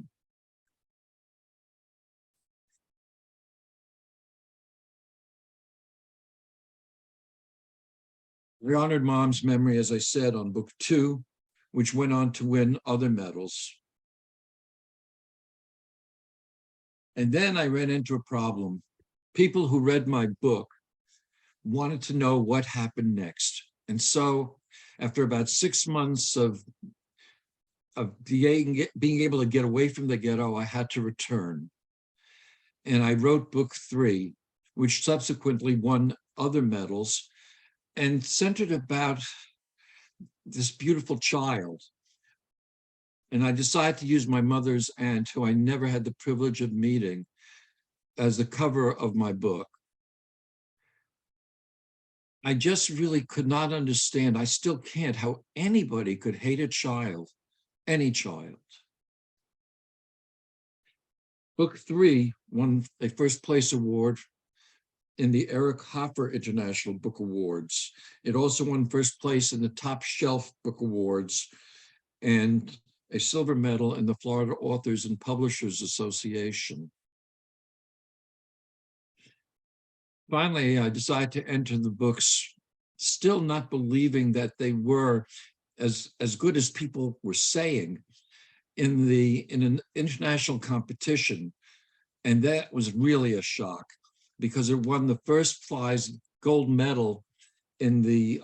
We honored Mom's memory, as I said, on book 2, which went on to win other medals. And then I ran into a problem. people who read my book wanted to know what happened next. And so after about 6 months of being able to get away from the ghetto, I had to return. And I wrote book 3, which subsequently won other medals and centered about this beautiful child. And I decided to use my mother's aunt, who I never had the privilege of meeting, as the cover of my book. I just really could not understand, I still can't, how anybody could hate a child, any child. Book 3 won a first place award in the Eric Hoffer International Book Awards. It also won first place in the Top Shelf Book Awards and a silver medal in the Florida Authors and Publishers Association. Finally, I decided to enter the books, still not believing that they were as good as people were saying, in an international competition. And that was really a shock, because it won the first prize gold medal in the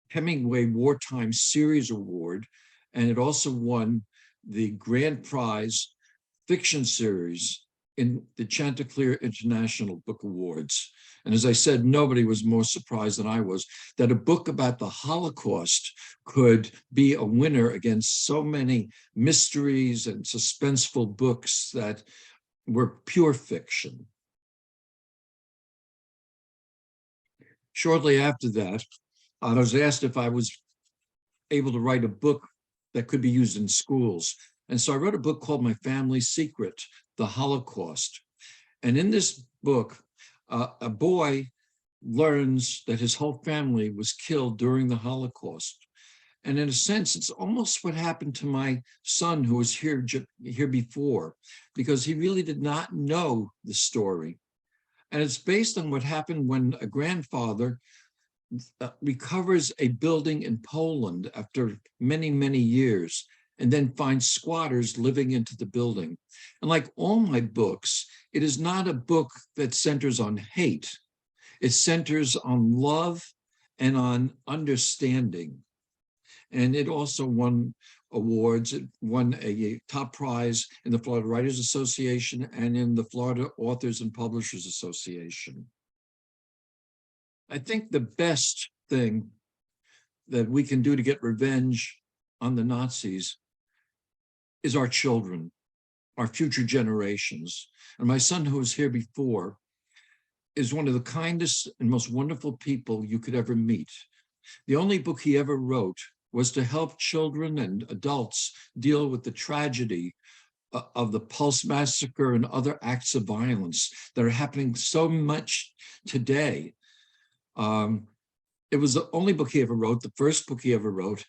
Hemingway Wartime Series Award, and it also won the grand prize fiction series in the Chanticleer International Book Awards. And as I said, nobody was more surprised than I was that a book about the Holocaust could be a winner against so many mysteries and suspenseful books that were pure fiction. Shortly after that, I was asked if I was able to write a book that could be used in schools. And so I wrote a book called My Family Secret, The Holocaust. And in this book, a boy learns that his whole family was killed during the Holocaust. And in a sense, it's almost what happened to my son, who was here before, because he really did not know the story. And it's based on what happened when a grandfather recovers a building in Poland after many, many years, and then finds squatters living into the building. And like all my books, it is not a book that centers on hate. It centers on love and on understanding. And it also won awards. It won a top prize in the Florida Writers Association and in the Florida Authors and Publishers Association. I think the best thing that we can do to get revenge on the Nazis is our children, our future generations. And my son, who was here before, is one of the kindest and most wonderful people you could ever meet. The only book he ever wrote was to help children and adults deal with the tragedy of the Pulse Massacre and other acts of violence that are happening so much today. It was the only book he ever wrote, the first book he ever wrote.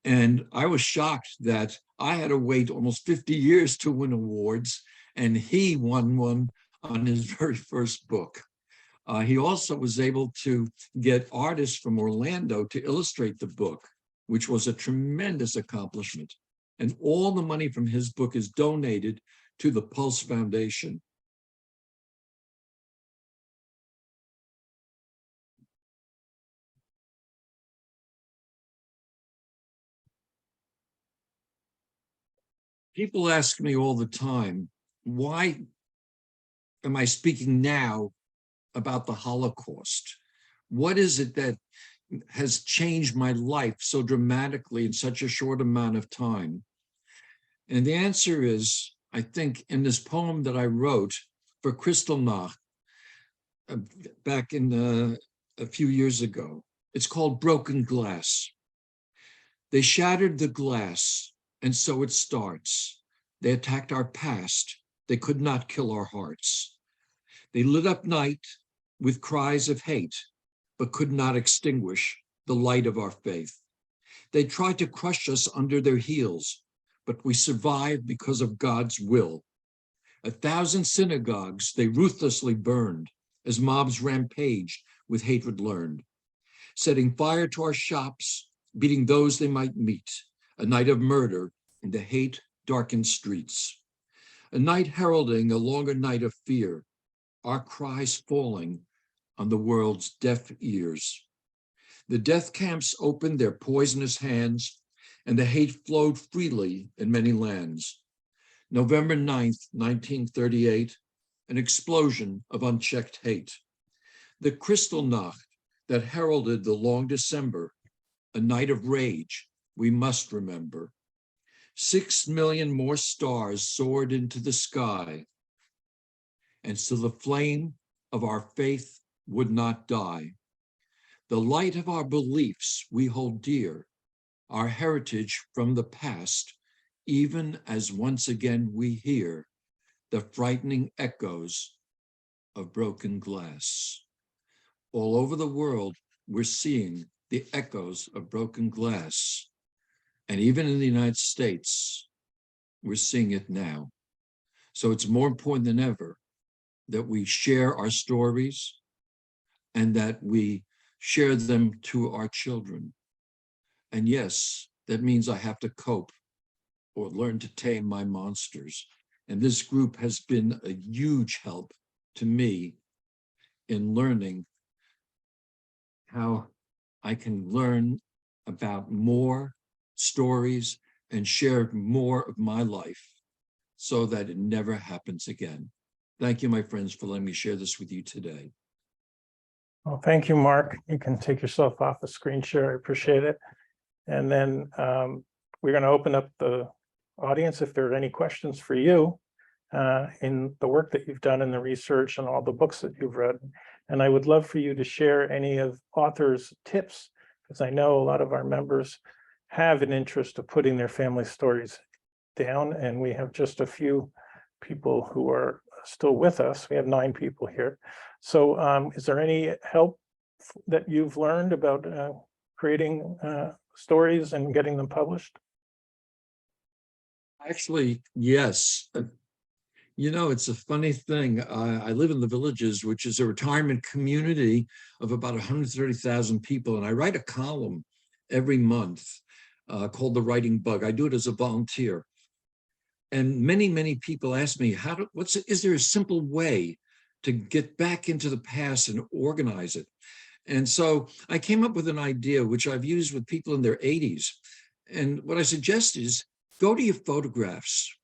And I was shocked that I had to wait almost 50 years to win awards, and he won one on his very first book. He also was able to get artists from Orlando to illustrate the book, which was a tremendous accomplishment. And all the money from his book is donated to the Pulse Foundation. People ask me all the time, why am I speaking now about the Holocaust? What is it that has changed my life so dramatically in such a short amount of time? And the answer is, I think, in this poem that I wrote for Kristallnacht back in a few years ago. It's called Broken Glass. They shattered the glass, and so it starts. They attacked our past. They could not kill our hearts. They lit up night with cries of hate, but could not extinguish the light of our faith. They tried to crush us under their heels, but we survived because of God's will. 1,000 synagogues they ruthlessly burned as mobs rampaged with hatred learned, setting fire to our shops, beating those they might meet, a night of murder in the hate-darkened streets, a night heralding a longer night of fear, our cries falling on the world's deaf ears. The death camps opened their poisonous hands, and the hate flowed freely in many lands. November 9th, 1938, an explosion of unchecked hate. The Kristallnacht that heralded the long December, a night of rage we must remember. 6 million more stars soared into the sky, and so the flame of our faith would not die. The light of our beliefs we hold dear, our heritage from the past, even as once again we hear the frightening echoes of broken glass. All over the world, we're seeing the echoes of broken glass. And even in the United States, we're seeing it now. So it's more important than ever that we share our stories and that we share them to our children. And yes, that means I have to cope or learn to tame my monsters. And this group has been a huge help to me in learning how I can learn about more stories and share more of my life so that it never happens again. Thank you, my friends, for letting me share this with you today. Well, thank you, Mark. You can take yourself off the screen share. I appreciate it. And then we're going to open up the audience if there are any questions for you in the work that you've done in the research and all the books that you've read. And I would love for you to share any of authors' tips, because I know a lot of our members have an interest of putting their family stories down, and we have just a few people who are still with us. We have 9 people here. So is there any help that you've learned about creating stories and getting them published? Actually, yes. You know, it's a funny thing. I live in the Villages, which is a retirement community of about 130,000 people. And I write a column every month called The Writing Bug. I do it as a volunteer. And many, many people ask me, is there a simple way to get back into the past and organize it? And so I came up with an idea, which I've used with people in their 80s. And what I suggest is go to your photographs.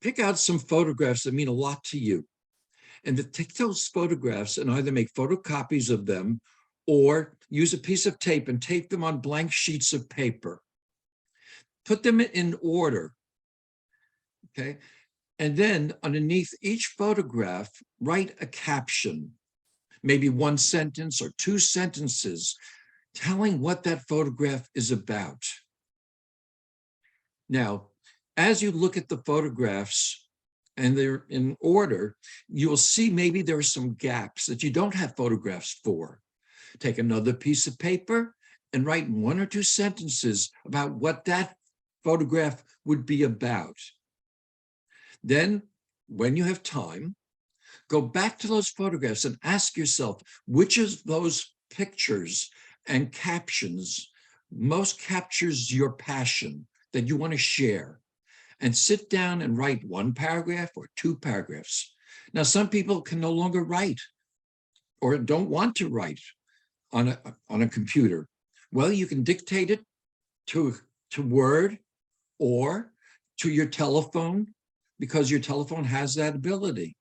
Pick out some photographs that mean a lot to you. And to take those photographs and either make photocopies of them or use a piece of tape and tape them on blank sheets of paper. Put them in order. Okay. And then underneath each photograph, write a caption, maybe 1 sentence or 2 sentences, telling what that photograph is about. Now, as you look at the photographs and they're in order, you will see maybe there are some gaps that you don't have photographs for. Take another piece of paper and write 1 or 2 sentences about what that photograph would be about. Then, when you have time, go back to those photographs and ask yourself which of those pictures and captions most captures your passion that you want to share. And sit down and write 1 paragraph or 2 paragraphs. Now, some people can no longer write or don't want to write on a computer. Well, you can dictate it to Word or to your telephone, because your telephone has that ability.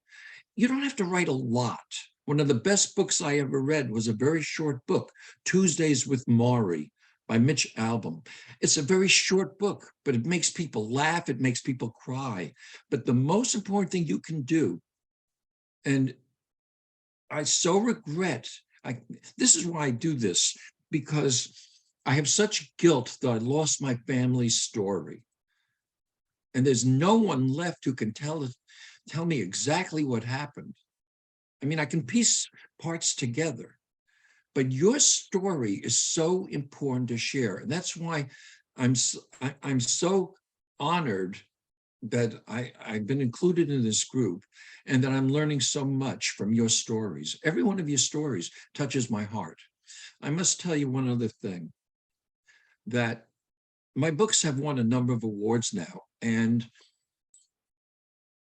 You don't have to write a lot. One of the best books I ever read was a very short book, Tuesdays with Maury, by Mitch Albom. It's a very short book, but it makes people laugh, it makes people cry. But the most important thing you can do, and I so regret, this is why I do this, because I have such guilt that I lost my family's story. And there's no one left who can tell me exactly what happened. I mean, I can piece parts together. But your story is so important to share. And that's why I'm so honored that I've been included in this group and that I'm learning so much from your stories. Every one of your stories touches my heart. I must tell you one other thing, that my books have won a number of awards now, and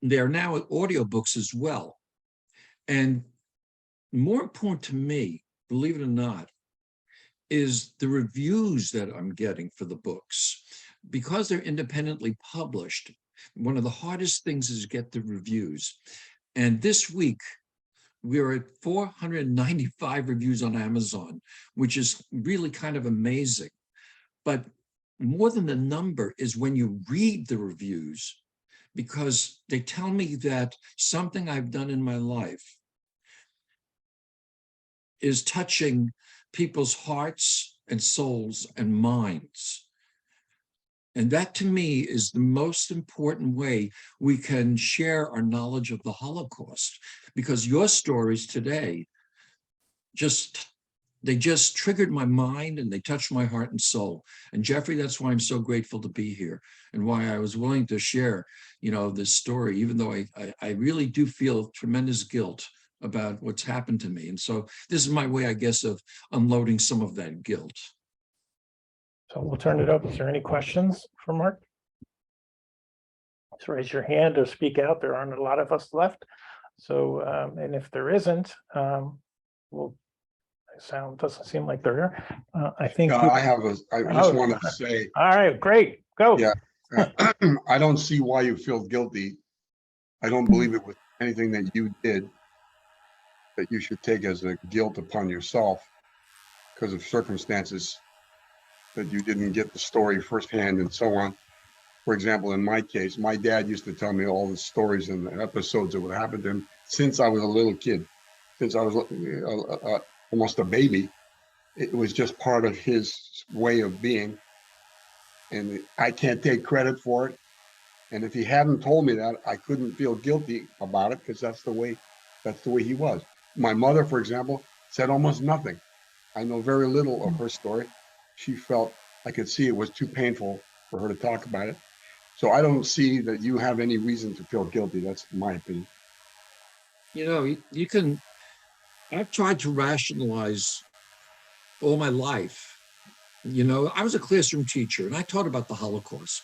they're now audiobooks as well. And more important to me, believe it or not, is the reviews that I'm getting for the books. Because they're independently published, one of the hardest things is to get the reviews. And this week, we're at 495 reviews on Amazon, which is really kind of amazing. But more than the number is when you read the reviews, because they tell me that something I've done in my life is touching people's hearts and souls and minds. And that, to me, is the most important way we can share our knowledge of the Holocaust, because your stories today they just triggered my mind and they touched my heart and soul. And Jeffrey, that's why I'm so grateful to be here and why I was willing to share, this story, even though I really do feel tremendous guilt about what's happened to me. And so this is my way, I guess, of unloading some of that guilt. So we'll turn it up. Is there any questions for Mark? Just raise your hand or speak out. There aren't a lot of us left. So, and if there isn't, doesn't seem like there are. I think I just want to say. All right, great, go. Yeah, I don't see why you feel guilty. I don't believe it was anything that you did that you should take as a guilt upon yourself because of circumstances that you didn't get the story firsthand and so on. For example, in my case, my dad used to tell me all the stories and the episodes that would happen to him since I was a little kid, since I was almost a baby. It was just part of his way of being. And I can't take credit for it. And if he hadn't told me that, I couldn't feel guilty about it because that's the way he was. My mother, for example, said almost nothing. I know very little of her story. She felt, I could see it was too painful for her to talk about it. So I don't see that you have any reason to feel guilty. That's my opinion. I've tried to rationalize all my life. I was a classroom teacher and I taught about the Holocaust,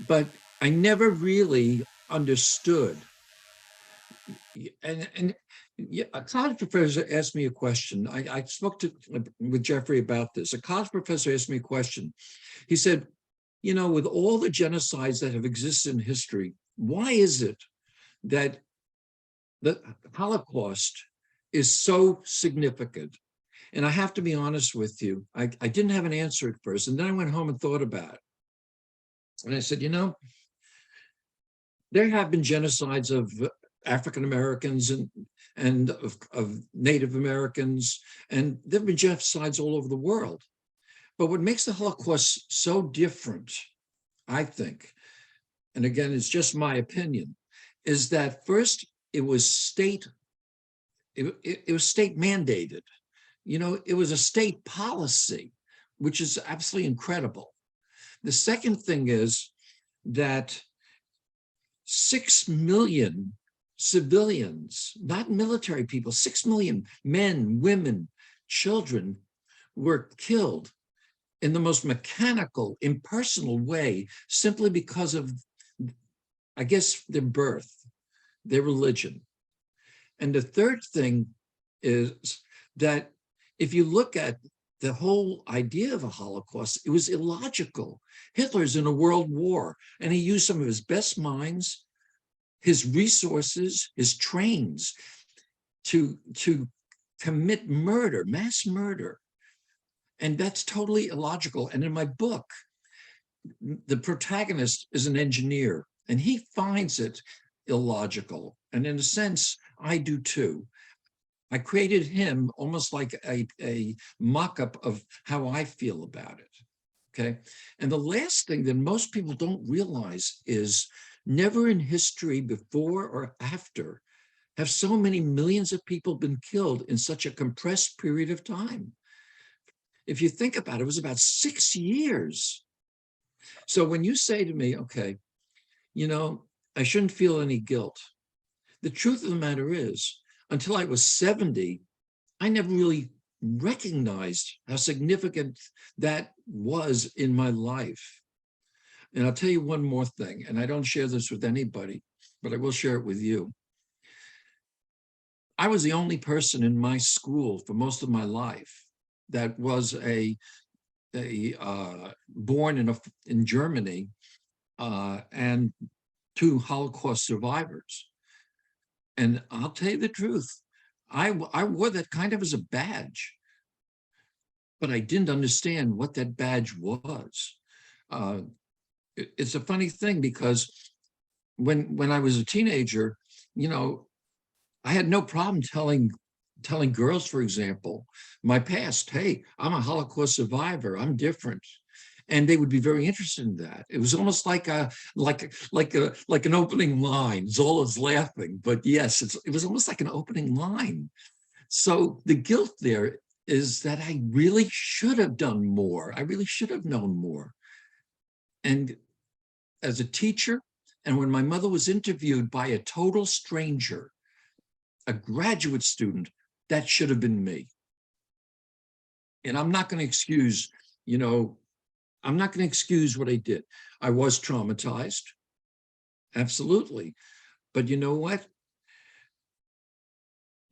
but I never really understood. And a college professor asked me a question. I spoke with Jeffrey about this. A college professor asked me a question. He said, with all the genocides that have existed in history, why is it that the Holocaust is so significant? And I have to be honest with you, I didn't have an answer at first. And then I went home and thought about it. And I said, there have been genocides of African Americans and of Native Americans, and there have been genocides all over the world. But what makes the Holocaust so different, I think, and again, it's just my opinion, is that first it was state mandated. It was a state policy, which is absolutely incredible. The second thing is that 6 million civilians, not military people, 6 million men, women, children were killed in the most mechanical, impersonal way, simply because of, I guess, their birth, their religion. And the third thing is that if you look at the whole idea of a Holocaust, it was illogical. Hitler's in a world war, and he used some of his best minds, his resources, his trains to commit murder, mass murder. And that's totally illogical. And in my book, the protagonist is an engineer, and he finds it illogical. And in a sense, I do too. I created him almost like a mock-up of how I feel about it, okay? And the last thing that most people don't realize is never in history before or after have so many millions of people been killed in such a compressed period of time. If you think about it, it was about 6 years. So when you say to me, okay, I shouldn't feel any guilt, the truth of the matter is, until I was 70, I never really recognized how significant that was in my life. And I'll tell you one more thing, and I don't share this with anybody, but I will share it with you. I was the only person in my school for most of my life that was born in Germany, and two Holocaust survivors. And I'll tell you the truth, I wore that kind of as a badge, but I didn't understand what that badge was. It's a funny thing because when I was a teenager, you know, I had no problem telling girls, for example, my past. Hey, I'm a Holocaust survivor. I'm different, and they would be very interested in that. It was almost like an opening line. Zola's laughing, but yes, it was almost like an opening line. So the guilt there is that I really should have done more. I really should have known more. And as a teacher, and when my mother was interviewed by a total stranger, a graduate student, that should have been me. And I'm not going to excuse, I'm not going to excuse what I did. I was traumatized, absolutely. But you know what?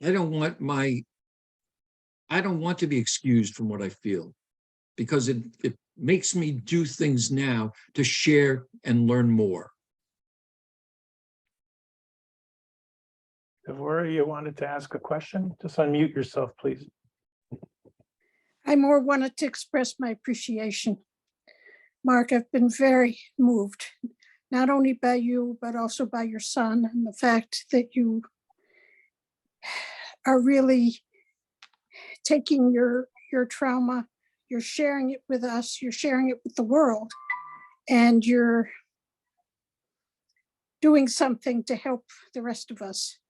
I don't want to be excused from what I feel, because it makes me do things now to share and learn more. Devorah, you wanted to ask a question? Just unmute yourself, please. I more wanted to express my appreciation. Mark, I've been very moved, not only by you, but also by your son, and the fact that you are really taking your trauma, you're sharing it with us, you're sharing it with the world, and you're doing something to help the rest of us.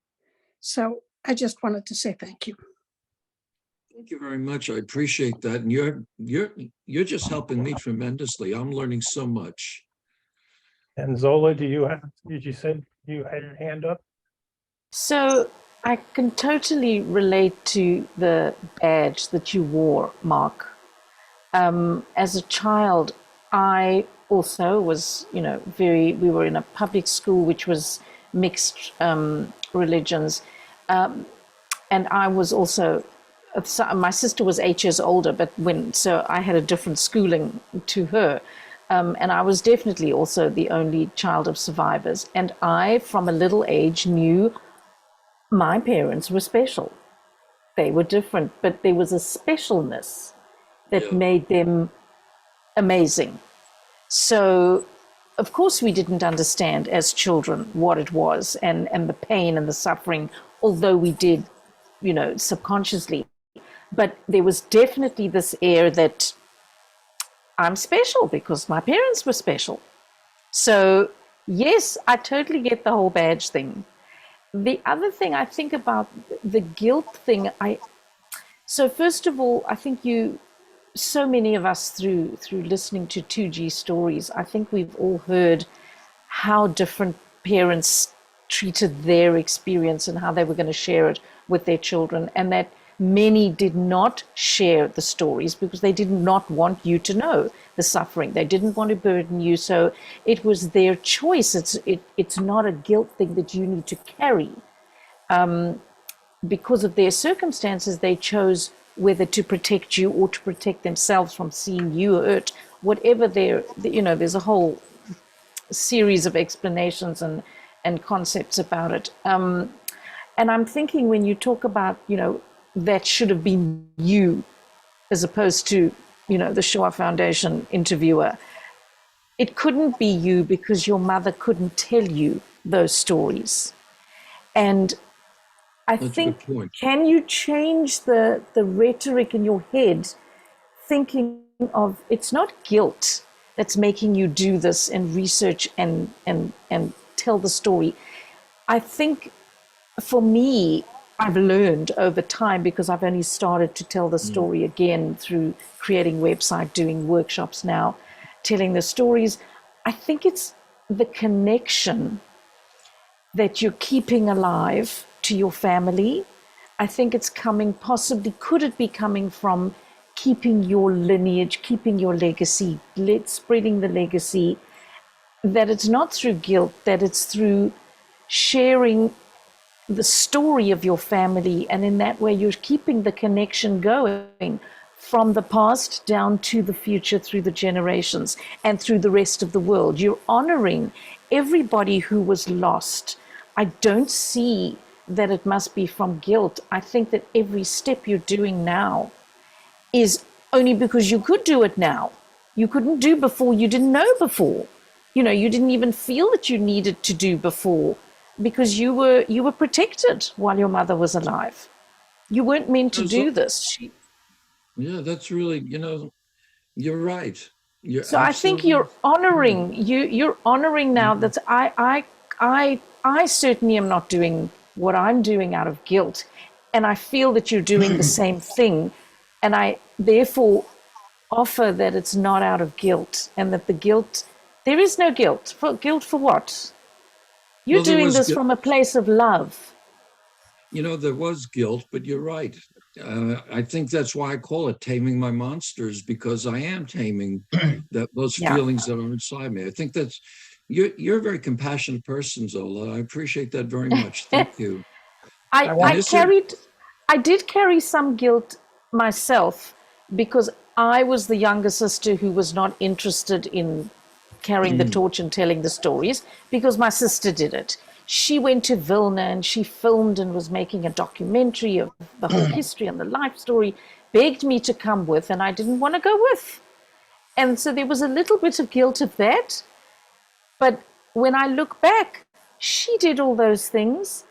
So I just wanted to say thank you. Thank you very much. I appreciate that. And you're just helping me tremendously. I'm learning so much. And Zola, did you say you had your hand up? So I can totally relate to the badge that you wore, Mark. As a child, I also was, we were in a public school which was mixed religions. And I was also, my sister was 8 years older, so I had a different schooling to her. And I was definitely also the only child of survivors. And I, from a little age, knew my parents were special. They were different, but there was a specialness that made them amazing. So, of course, we didn't understand as children what it was and the pain and the suffering, although we did, subconsciously. But there was definitely this air that I'm special because my parents were special. So, yes, I totally get the whole badge thing. The other thing I think about the guilt thing, so first of all, I think so many of us through listening to 2G stories, I think we've all heard how different parents treated their experience and how they were going to share it with their children, and that many did not share the stories because they did not want you to know the suffering. They didn't want to burden you, so it was their choice. It's not a guilt thing that you need to carry. Because of their circumstances, they chose whether to protect you or to protect themselves from seeing you hurt, whatever there's a whole series of explanations and concepts about it. And I'm thinking when you talk about, that should have been you as opposed to, the Shoah Foundation interviewer, it couldn't be you because your mother couldn't tell you those stories. And I think, can you change the rhetoric in your head, thinking of it's not guilt that's making you do this and research and tell the story. I think for me, I've learned over time, because I've only started to tell the story again through creating website, doing workshops now, telling the stories. I think it's the connection that you're keeping alive to your family. I think it's could it be coming from keeping your lineage, keeping your legacy, spreading the legacy, that it's not through guilt, that it's through sharing the story of your family, and in that way you're keeping the connection going from the past down to the future through the generations and through the rest of the world. You're honoring everybody who was lost. I don't see that it must be from guilt. I think that every step you're doing now is only because you could do it now. You couldn't do before, you didn't know before. You know, you didn't even feel that you needed to do before because you were protected while your mother was alive. You weren't meant to do this. Yeah, that's really, you know, you're right. You're So I think you're honoring, you're honoring now that I certainly am not doing what I'm doing out of guilt. And I feel that you're doing the same thing. And I therefore offer that it's not out of guilt, and that the guilt, there is no guilt. Guilt for what? You're Well, there doing was this from a place of love. You know, there was guilt, but you're right. I think that's why I call it taming my monsters, because I am taming those feelings that are inside me. I think that's, you're a very compassionate person, Zola. I appreciate that very much. Thank you. I did carry some guilt myself because I was the younger sister who was not interested in carrying the torch and telling the stories, because my sister did it. She went to Vilna and she filmed and was making a documentary of the whole history and the life story, begged me to come with, and I didn't want to go with. And so there was a little bit of guilt of that. But when I look back, she did all those things.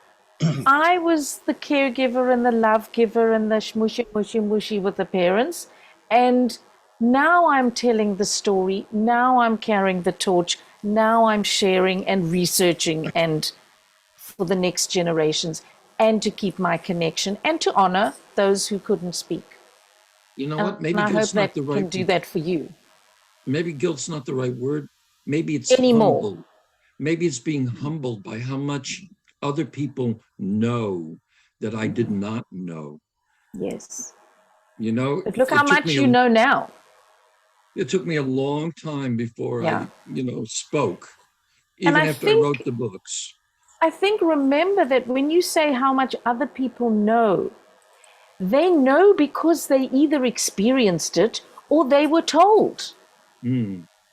I was the caregiver and the love giver and the shmushy, mushy, mushy with the parents. And now I'm telling the story. Now I'm carrying the torch. Now I'm sharing and researching and for the next generations, and to keep my connection and to honor those who couldn't speak. You know what? Maybe I hope guilt's not that the right can do that for you. Maybe guilt's not the right word. Maybe it's anymore. Humbled. Maybe it's being humbled by how much other people know that I did not know. Yes. You know, But look how much you know now. It took me a long time before I, you know, spoke, And even after I wrote the books. I think, remember that when you say how much other people know, they know because they either experienced it or they were told.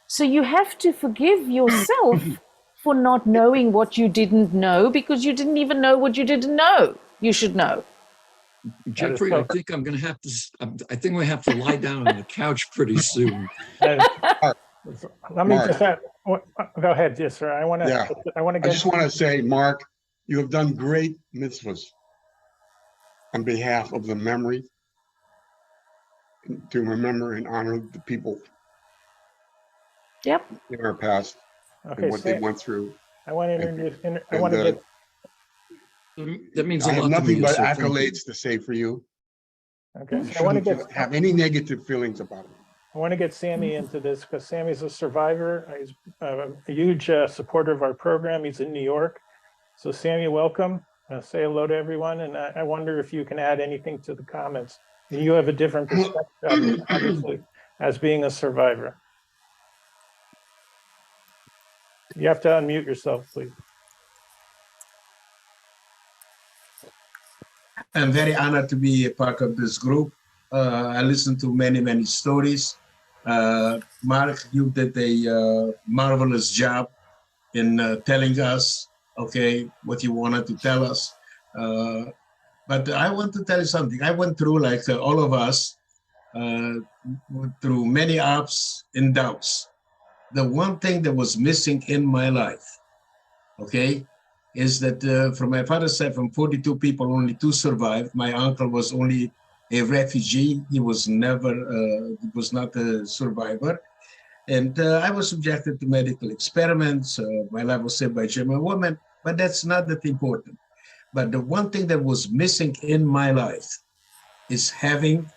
So you have to forgive yourself for not knowing what you didn't know, because you didn't even know what you didn't know you should know. Jeffrey, I think I'm going to have to, I think we have to lie down on the couch pretty soon. Let me just add, go ahead, yes, sir. I just want to say, Mark, you have done great mitzvahs on behalf of the memory, to remember and honor the people in our past and what they went through. I want to introduce, I want to get. That means a I have lot to nothing me, but so thank you. accolades to say for you. Okay, You so I want to shouldn't have any negative feelings about it. I want to get Sammy into this because Sammy's a survivor. He's a huge supporter of our program. He's in New York. So Sammy, welcome. Say hello to everyone. And I wonder if you can add anything to the comments. And you have a different perspective, obviously, as being a survivor. You have to unmute yourself, please. I'm very honored to be a part of this group. I listened to many stories. Mark, you did a marvelous job in telling us, okay, what you wanted to tell us. But I want to tell you something. I went through, like all of us, through many ups and downs. The one thing that was missing in my life, okay, is that from my father's side, from 42 people, only 2 survived. My uncle was only a refugee. He was never, was not a survivor. And I was subjected to medical experiments. My life was saved by a German woman, but that's not that important. But the one thing that was missing in my life is having,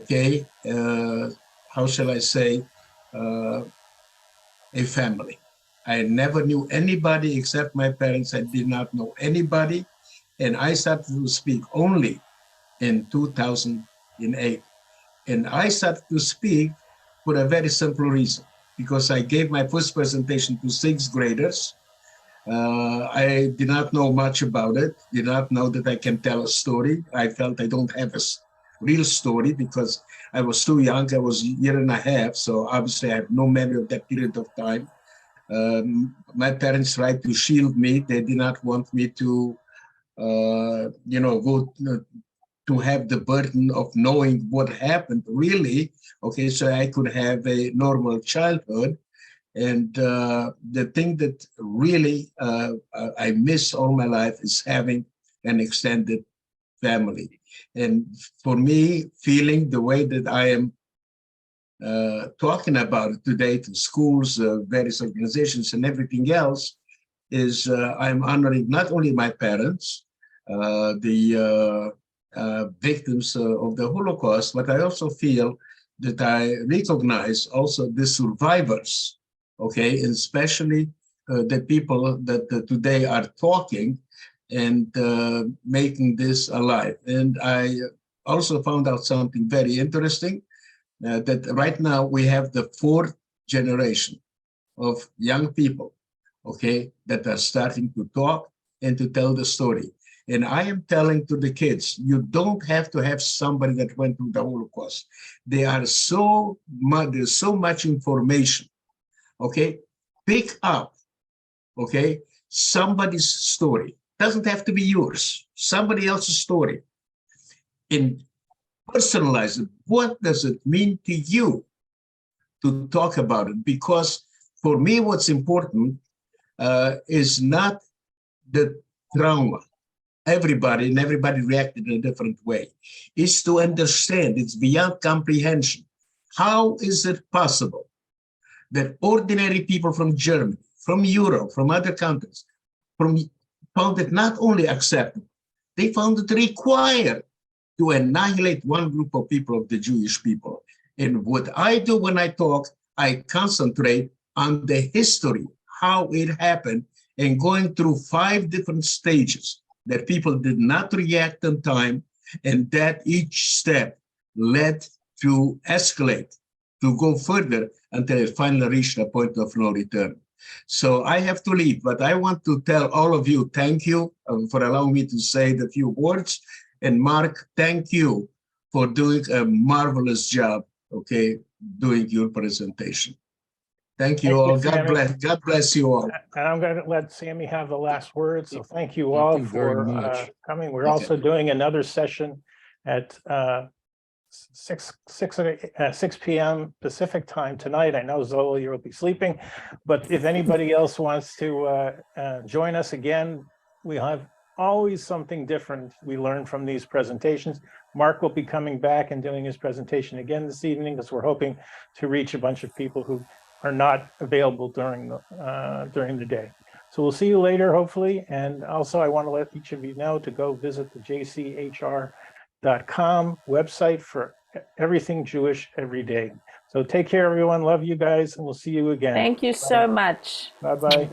okay, how shall I say, a family. I never knew anybody except my parents. I did not know anybody. And I started to speak only in 2008. And I started to speak for a very simple reason, because I gave my first presentation to 6th graders I did not know much about it, did not know that I can tell a story. I felt I don't have a real story because I was too young. I was a year and a half, so obviously I have no memory of that period of time. My parents tried to shield me. They did not want me to, go to have the burden of knowing what happened really. Okay, so I could have a normal childhood. And the thing that really I miss all my life is having an extended family. And for me, feeling the way that I am talking about it today to schools, various organizations and everything else is I'm honoring not only my parents, the victims of the Holocaust, but I also feel that I recognize also the survivors, okay, and especially the people that today are talking and making this alive. And I also found out something very interesting, that right now we have the fourth generation of young people, okay, that are starting to talk and to tell the story. And I am telling to the kids, you don't have to have somebody that went through the Holocaust. There's so much information, okay? Pick up, okay, somebody's story. Doesn't have to be yours, somebody else's story. And personalize it. What does it mean to you to talk about it? Because for me, what's important is not the trauma. Everybody reacted in a different way. Is to understand, it's beyond comprehension. How is it possible that ordinary people from Germany, from Europe, from other countries, found it not only acceptable, they found it required to annihilate one group of people, of the Jewish people. And what I do when I talk, I concentrate on the history, how it happened, and going through 5 different stages that people did not react in time, and that each step led to escalate, to go further until it finally reached a point of no return. So I have to leave, but I want to tell all of you, thank you for allowing me to say the few words. And Mark, thank you for doing a marvelous job, okay, doing your presentation. Thank you all. God bless you all. And I'm going to let Sammy have the last word. So thank you all for coming. We're also doing another session at 6 p.m. Pacific time tonight. I know Zola, you'll be sleeping, but if anybody else wants to join us again, we have always something different we learn from these presentations. Mark will be coming back and doing his presentation again this evening because we're hoping to reach a bunch of people who are not available during the day. So we'll see you later, hopefully. And also I want to let each of you know to go visit the jchr.com website for everything Jewish every day. So take care, everyone. Love you guys, and we'll see you again. Thank you so much. Bye-bye.